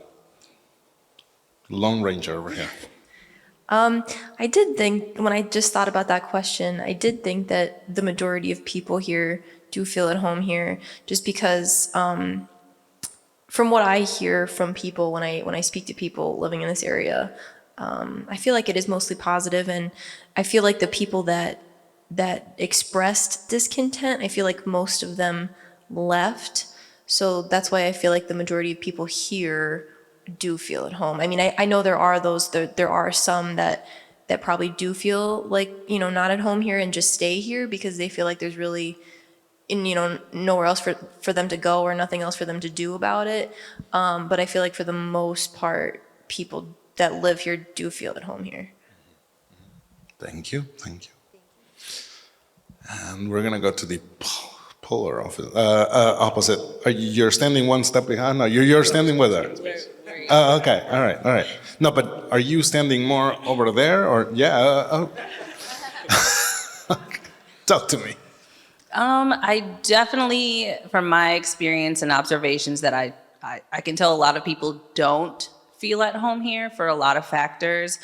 Lone Ranger over here. I did think, when I just thought about that question, I did think that the majority of people here do feel at home here, just because from what I hear from people when I speak to people living in this area, I feel like it is mostly positive, and I feel like the people that expressed discontent, I feel like most of them left. So that's why I feel like the majority of people here do feel at home. I mean, I know there are some that that probably do feel like, you know, not at home here and just stay here because they feel like there's really, you know, nowhere else for them to go or nothing else for them to do about it. But I feel like for the most part, people that live here do feel at home here. Thank you. And we're gonna go to the polar opposite. You're standing one step behind? No, you're standing with her. Oh, okay, all right. No, but are you standing more over there, or, Talk to me. I definitely, from my experience and observations, that I can tell a lot of people don't feel at home here for a lot of factors.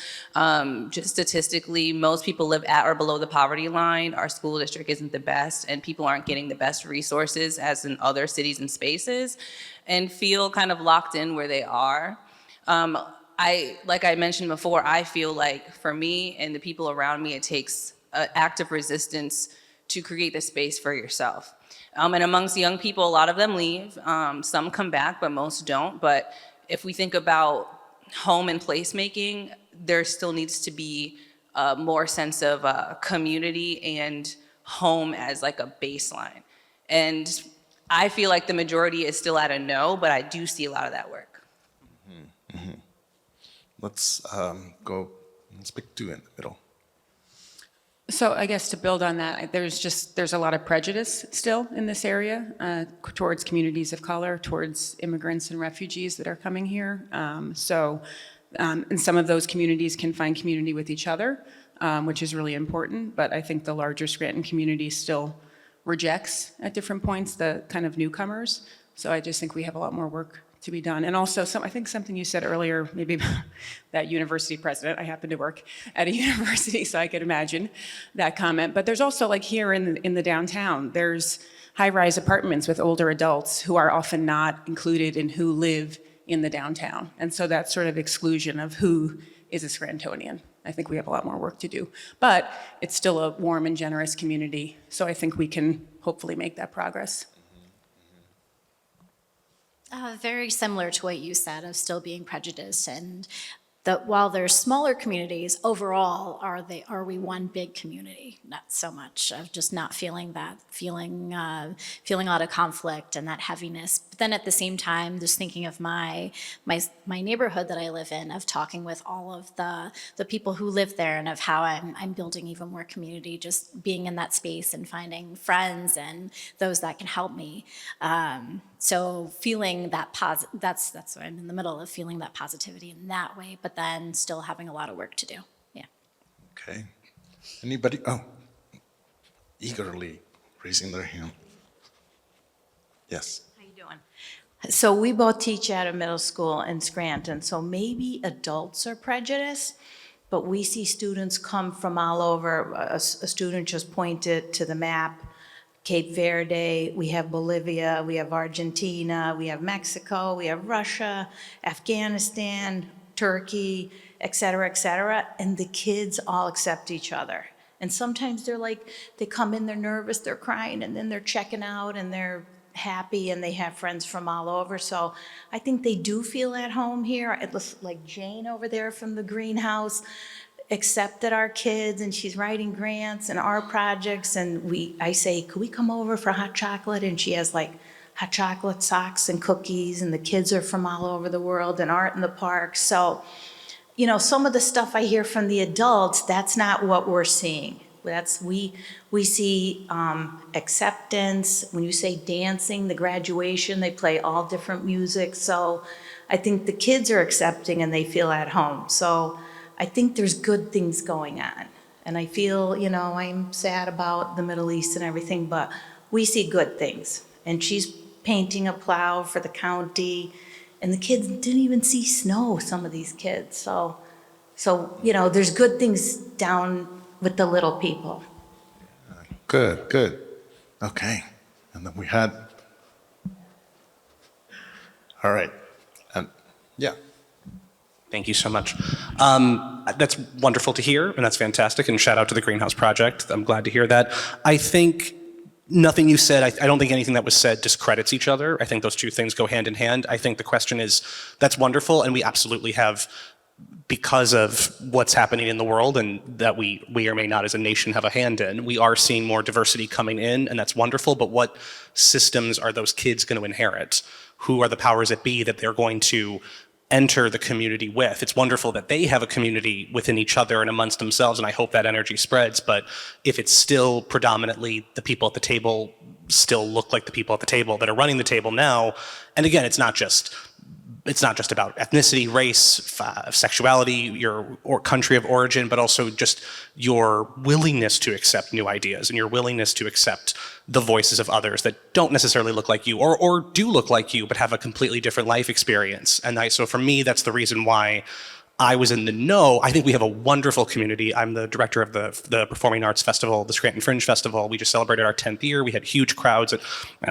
Just statistically, most people live at or below the poverty line. Our school district isn't the best, and people aren't getting the best resources as in other cities and spaces, and feel kind of locked in where they are. Like I mentioned before, I feel like for me and the people around me, it takes an active resistance to create the space for yourself. And amongst young people, a lot of them leave. Some come back, but most don't. But if we think about home and placemaking, there still needs to be more sense of community and home as like a baseline. And I feel like the majority is still at a no, but I do see a lot of that work. Let's pick two in the middle. So I guess to build on that, there's a lot of prejudice still in this area towards communities of color, towards immigrants and refugees that are coming here. And some of those communities can find community with each other, which is really important. But I think the larger Scranton community still rejects at different points the kind of newcomers. So I just think we have a lot more work to be done. And also, I think something you said earlier, maybe that university president, I happen to work at a university, so I could imagine that comment. But there's also, like here in the downtown, there's high-rise apartments with older adults who are often not included in who live in the downtown. And so that sort of exclusion of who is a Scrantonian. I think we have a lot more work to do. But it's still a warm and generous community, so I think we can hopefully make that progress. Very similar to what you said of still being prejudiced, and that while there's smaller communities, overall, are we one big community? Not so much of just not feeling a lot of conflict and that heaviness. But then at the same time, just thinking of my neighborhood that I live in, of talking with all of the people who live there, and of how I'm building even more community, just being in that space and finding friends and those that can help me. So feeling that that's what I'm in the middle of, feeling that positivity in that way, but then still having a lot of work to do. Yeah. Okay. Anybody? Oh, eagerly raising their hand. Yes. How you doing? So we both teach at a middle school in Scranton, so maybe adults are prejudiced, but we see students come from all over. A student just pointed to the map. Cape Verde, we have Bolivia, we have Argentina, we have Mexico, we have Russia, Afghanistan, Turkey, et cetera, and the kids all accept each other. And sometimes they come in, they're nervous, they're crying, and then they're checking out and they're happy and they have friends from all over. So I think they do feel at home here. It looks like Jane over there from the greenhouse accepted our kids, and she's writing grants and our projects, and I say, could we come over for hot chocolate? And she has like hot chocolate, socks, and cookies, and the kids are from all over the world, and art in the park. So, you know, some of the stuff I hear from the adults, that's not what we're seeing. We see acceptance. When you say dancing, the graduation, they play all different music. So I think the kids are accepting and they feel at home. So I think there's good things going on. And I feel, you know, I'm sad about the Middle East and everything, but we see good things. And she's painting a plow for the county, and the kids didn't even see snow, some of these kids. So you know, there's good things down with the little people. Good. Okay. And then we had, all right. And yeah. Thank you so much. That's wonderful to hear, and that's fantastic, and shout out to the Greenhouse Project. I'm glad to hear that. I think nothing you said, I don't think anything that was said discredits each other. I think those two things go hand in hand. I think the question is, that's wonderful, and we absolutely have because of what's happening in the world and that we or may not as a nation have a hand in. We are seeing more diversity coming in, and that's wonderful, but what systems are those kids going to inherit? Who are the powers that be that they're going to enter the community with? It's wonderful that they have a community within each other and amongst themselves, and I hope that energy spreads, but if it's still predominantly the people at the table still look like the people at the table that are running the table now, and again, it's not just about ethnicity, race, sexuality, or country of origin, but also just your willingness to accept new ideas and your willingness to accept the voices of others that don't necessarily look like you or do look like you, but have a completely different life experience. And so for me, that's the reason why I was in the know. I think we have a wonderful community. I'm the director of the Performing Arts Festival, the Scranton Fringe Festival. We just celebrated our 10th year. We had huge crowds at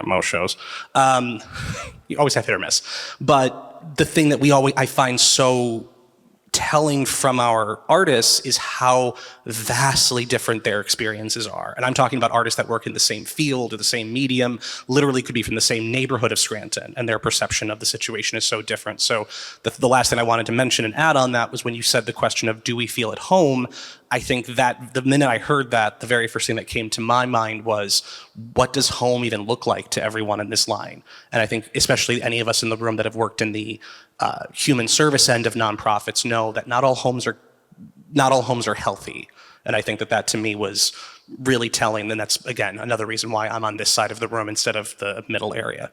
most shows. You always have hit or miss. But the thing that I find so telling from our artists is how vastly different their experiences are. And I'm talking about artists that work in the same field or the same medium, literally could be from the same neighborhood of Scranton, and their perception of the situation is so different. So the last thing I wanted to mention and add on that was when you said the question of, do we feel at home? I think that the minute I heard that, the very first thing that came to my mind was, what does home even look like to everyone in this line? And I think especially any of us in the room that have worked in the human service end of nonprofits know that not all homes are healthy. And I think that to me was really telling. And that's, again, another reason why I'm on this side of the room instead of the middle area.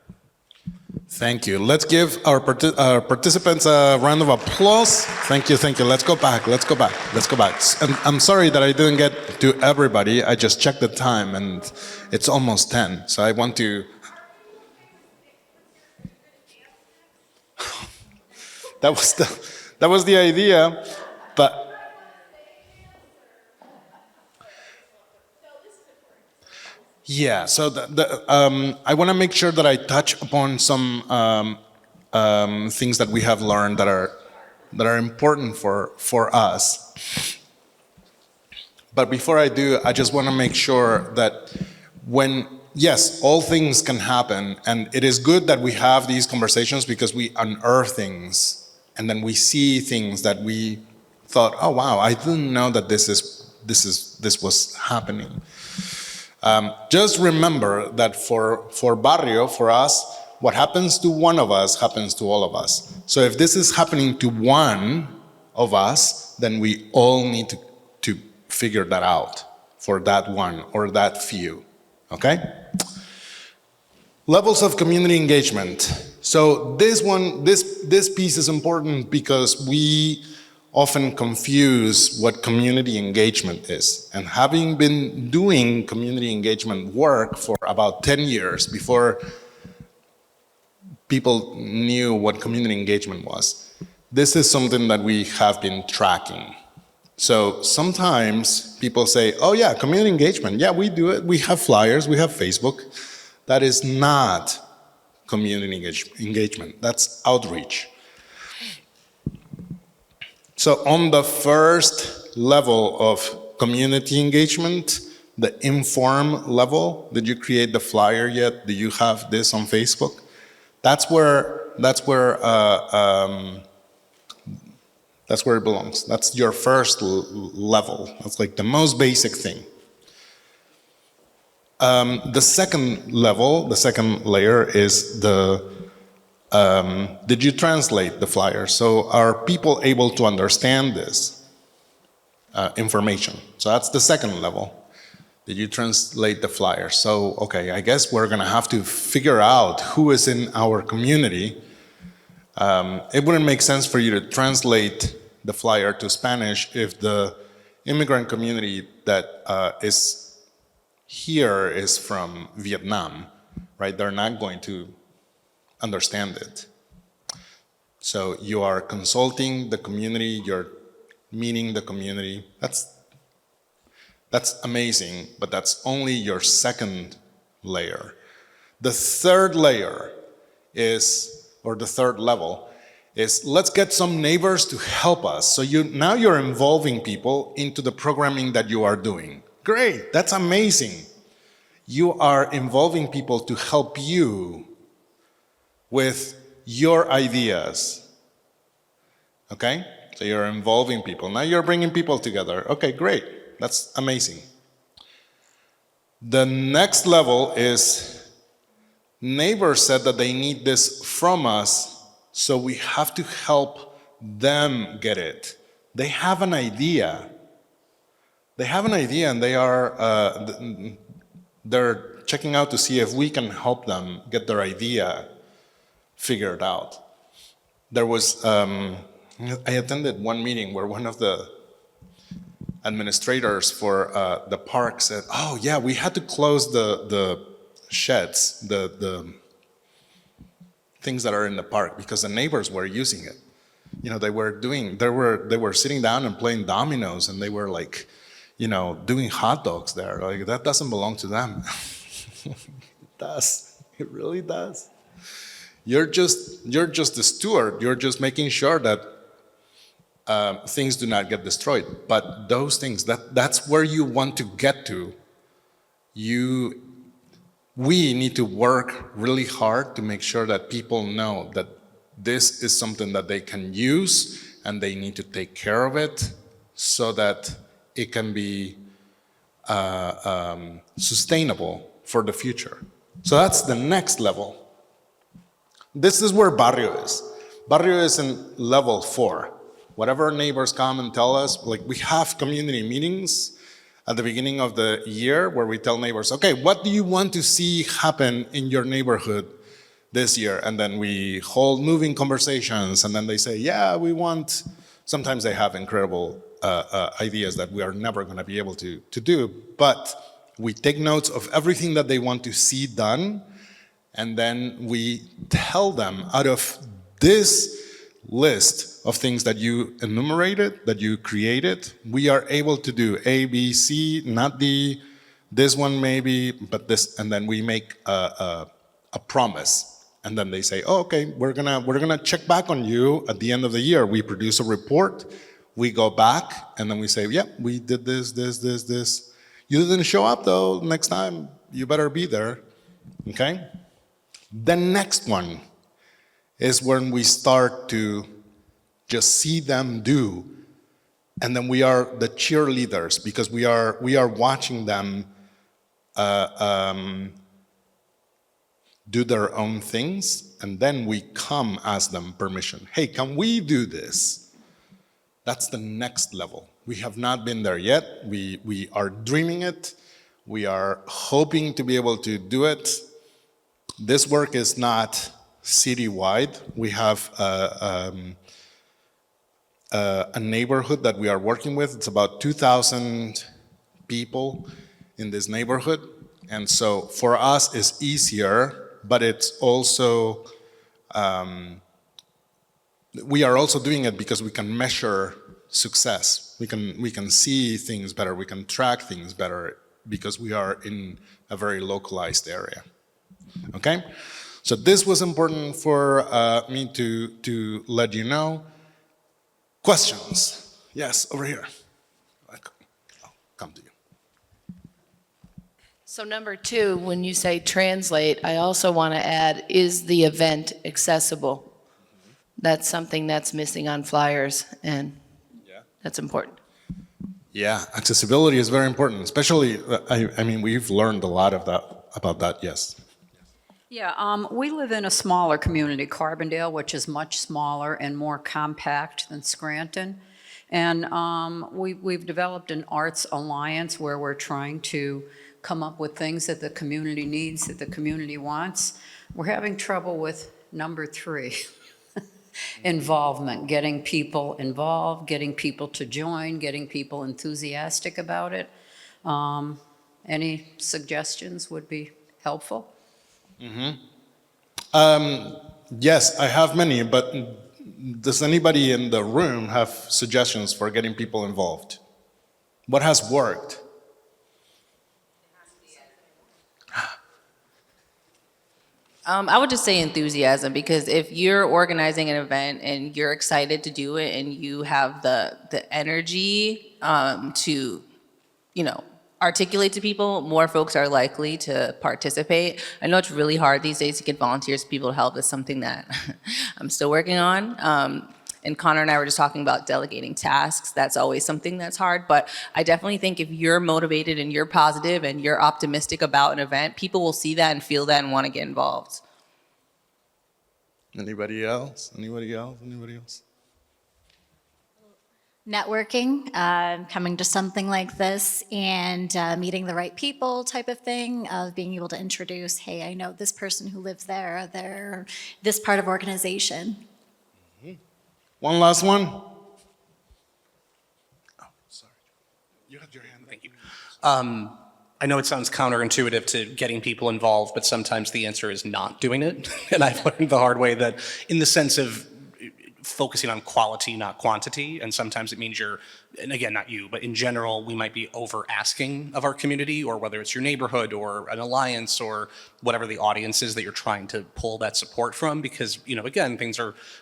Thank you. Let's give our participants a round of applause. Thank you, thank you. Let's go back. And I'm sorry that I didn't get to everybody. I just checked the time and it's almost 10. So I want to... That was the idea, but... Yeah, so I want to make sure that I touch upon some things that we have learned that are important for us. But before I do, I just want to make sure that yes, all things can happen, and it is good that we have these conversations because we unearth things, and then we see things that we thought, oh wow, I didn't know that this was happening. Just remember that for Barrio, for us, what happens to one of us happens to all of us. So if this is happening to one of us, then we all need to figure that out for that one or that few, okay? Levels of community engagement. So this piece is important because we often confuse what community engagement is. And having been doing community engagement work for about 10 years before people knew what community engagement was, this is something that we have been tracking. So sometimes people say, oh yeah, community engagement, yeah, we do it. We have flyers, we have Facebook. That is not community engagement, that's outreach. So on the first level of community engagement, the inform level, did you create the flyer yet? Do you have this on Facebook? That's where it belongs. That's your first level. That's like the most basic thing. The second level, the second layer is did you translate the flyer? So are people able to understand this information? So that's the second level. Did you translate the flyer? So, okay, I guess we're gonna have to figure out who is in our community. It wouldn't make sense for you to translate the flyer to Spanish if the immigrant community that is here is from Vietnam, right? They're not going to understand it. So you are consulting the community, you're meeting the community. That's amazing, but that's only your second layer. The third layer is, or the third level, is let's get some neighbors to help us. So now you're involving people into the programming that you are doing. Great, that's amazing. You are involving people to help you with your ideas, okay? So you're involving people. Now you're bringing people together. Okay, great. That's amazing. The next level is neighbors said that they need this from us, so we have to help them get it. They have an idea. They have an idea, and they're checking out to see if we can help them get their idea figured out. There was, I attended one meeting where one of the administrators for the park said, oh yeah, we had to close the sheds, the things that are in the park, because the neighbors were using it. You know, they were sitting down and playing dominoes, and they were like, you know, doing hot dogs there. Like, that doesn't belong to them. It does. It really does. You're just the steward. You're just making sure that things do not get destroyed. But those things, that's where you want to get to. We need to work really hard to make sure that people know that this is something that they can use, and they need to take care of it so that it can be sustainable for the future. So that's the next level. This is where Barrio is. Barrio is in level 4. Whatever neighbors come and tell us, like, we have community meetings at the beginning of the year where we tell neighbors, okay, what do you want to see happen in your neighborhood this year? And then we hold moving conversations, and then they say, yeah, we want, sometimes they have incredible ideas that we are never gonna be able to do, but we take notes of everything that they want to see done, and then we tell them, out of this list of things that you enumerated, that you created, we are able to do A, B, C, not D, this one maybe, but this, and then we make a promise. And then they say, oh, okay, we're gonna check back on you at the end of the year. We produce a report, we go back, and then we say, yeah, we did this. You didn't show up though, next time you better be there, okay? The next one is when we start to just see them do, and then we are the cheerleaders, because we are watching them do their own things, and then we come ask them permission. Hey, can we do this? That's the next level. We have not been there yet. We are dreaming it. We are hoping to be able to do it. This work is not citywide. We have a neighborhood that we are working with. It's about 2,000 people in this neighborhood. And so for us, it's easier, but it's also, we are also doing it because we can measure success. We can see things better. We can track things better because we are in a very localized area. Okay? So this was important for me to let you know. Questions? Yes, over here. I'll come to you. So number 2, when you say translate, I also want to add, is the event accessible? That's something that's missing on flyers, and that's important. Yeah, accessibility is very important, especially, I mean, we've learned a lot of about that, yes. Yeah, we live in a smaller community, Carbondale, which is much smaller and more compact than Scranton. And we've developed an arts alliance where we're trying to come up with things that the community needs, that the community wants. We're having trouble with number 3, involvement, getting people involved, getting people to join, getting people enthusiastic about it. Any suggestions would be helpful? Yes, I have many, but does anybody in the room have suggestions for getting people involved? What has worked? I would just say enthusiasm, because if you're organizing an event and you're excited to do it and you have the energy to, you know, articulate to people, more folks are likely to participate. I know it's really hard these days to get volunteers, people to help. It's something that I'm still working on. And Connor and I were just talking about delegating tasks. That's always something that's hard. But I definitely think if you're motivated and you're positive and you're optimistic about an event, people will see that and feel that and want to get involved. Anybody else? Anybody else? Anybody else? Networking, coming to something like this and meeting the right people type of thing, of being able to introduce, hey, I know this person who lives there, they're this part of organization. One last one. Oh, sorry. You had your hand. Thank you. I know it sounds counterintuitive to getting people involved, but sometimes the answer is not doing it. And I've learned the hard way that in the sense of focusing on quality, not quantity, and sometimes it means you're, and again, not you, but in general, we might be over asking of our community, or whether it's your neighborhood or an alliance or whatever the audience is that you're trying to pull that support from, because, you know, again,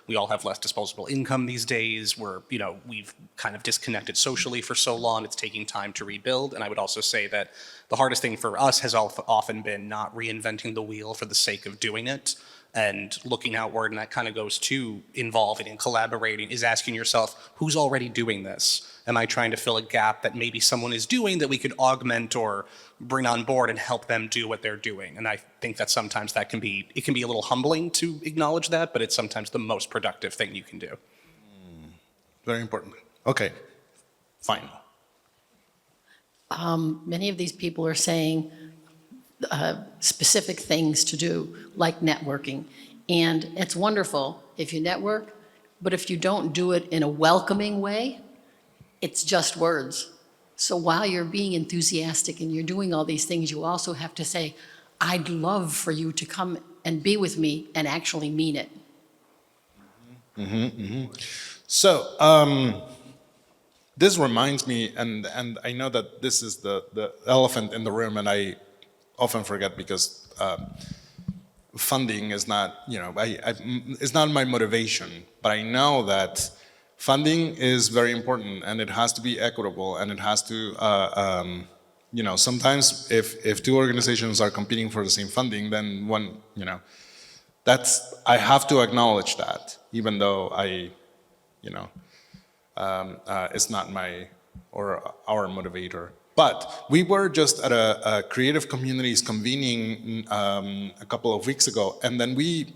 we all have less disposable income these days. We've kind of disconnected socially for so long, it's taking time to rebuild. And I would also say that the hardest thing for us has often been not reinventing the wheel for the sake of doing it, and looking outward, and that kind of goes to involving and collaborating, is asking yourself, who's already doing this? Am I trying to fill a gap that maybe someone is doing that we could augment or bring on board and help them do what they're doing? And I think that sometimes it can be a little humbling to acknowledge that, but it's sometimes the most productive thing you can do. Very important. Okay, fine. Many of these people are saying specific things to do, like networking. And it's wonderful if you network, but if you don't do it in a welcoming way, it's just words. So while you're being enthusiastic and you're doing all these things, you also have to say, I'd love for you to come and be with me and actually mean it. So, this reminds me, and I know that this is the elephant in the room, and I often forget because funding is not, it's not my motivation, but I know that funding is very important, and it has to be equitable, and it has to, sometimes if two organizations are competing for the same funding, then one, I have to acknowledge that, even though it's not my or our motivator. But we were just at a Creative Communities convening a couple of weeks ago, and then we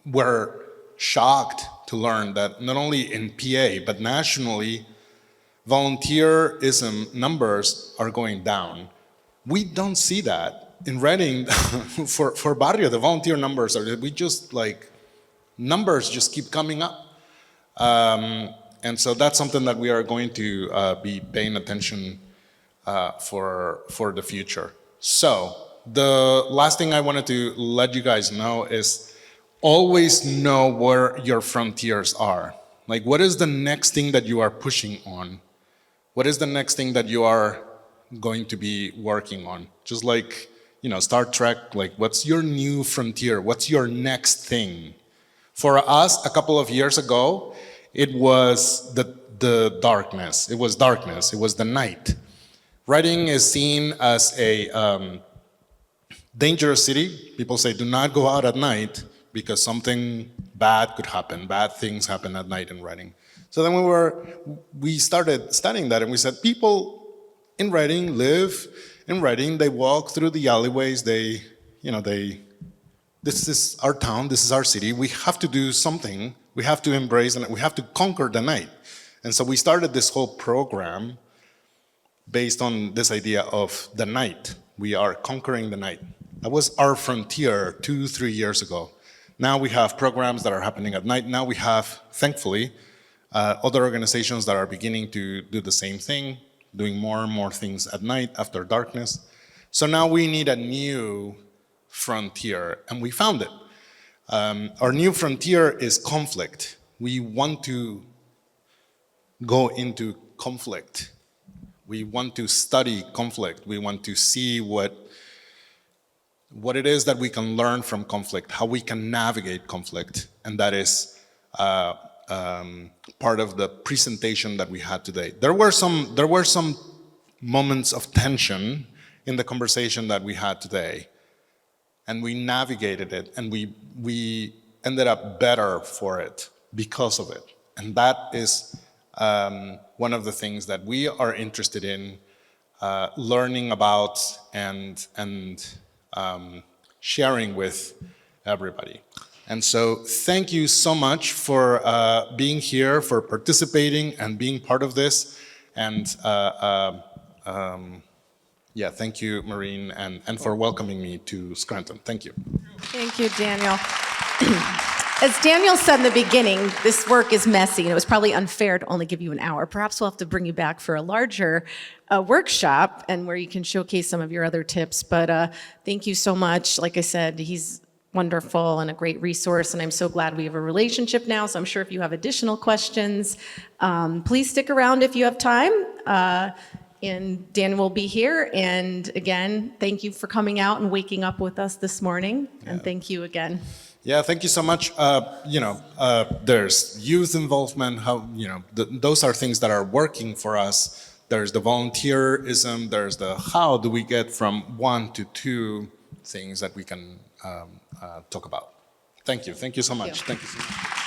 were shocked to learn that not only in PA, but nationally, volunteerism numbers are going down. We don't see that. In Reading, for Barrio, the volunteer numbers numbers just keep coming up. And so that's something that we are going to be paying attention for the future. So the last thing I wanted to let you guys know is always know where your frontiers are. Like, what is the next thing that you are pushing on? What is the next thing that you are going to be working on? Just like, Star Trek, like, what's your new frontier? What's your next thing? For us, a couple of years ago, it was the darkness. It was darkness. It was the night. Reading is seen as a dangerous city. People say, do not go out at night because something bad could happen. Bad things happen at night in Reading. So then we started studying that, and we said, people in Reading live in Reading. They walk through the alleyways. This is our town. This is our city. We have to do something. We have to embrace and we have to conquer the night. And so we started this whole program based on this idea of the night. We are conquering the night. That was our frontier 2-3 years ago. Now we have programs that are happening at night. Now we have, thankfully, other organizations that are beginning to do the same thing, doing more and more things at night after darkness. So now we need a new frontier, and we found it. Our new frontier is conflict. We want to go into conflict. We want to study conflict. We want to see what it is that we can learn from conflict, how we can navigate conflict, and that is part of the presentation that we had today. There were some moments of tension in the conversation that we had today, and we navigated it, and we ended up better for it because of it. And that is one of the things that we are interested in learning about and sharing with everybody. And so thank you so much for being here, for participating and being part of this. And yeah, thank you, Maureen, and for welcoming me to Scranton. Thank you. Thank you, Daniel. As Daniel said in the beginning, this work is messy, and it was probably unfair to only give you an hour. Perhaps we'll have to bring you back for a larger workshop and where you can showcase some of your other tips. But thank you so much. Like I said, he's wonderful and a great resource, and I'm so glad we have a relationship now. So I'm sure if you have additional questions, please stick around if you have time. And Dan will be here. And again, thank you for coming out and waking up with us this morning. And thank you again. Yeah, thank you so much. There's youth involvement. Those are things that are working for us. There's the volunteerism. There's the how do we get from 1 to 2 things that we can talk about. Thank you. Thank you so much. Thank you so much.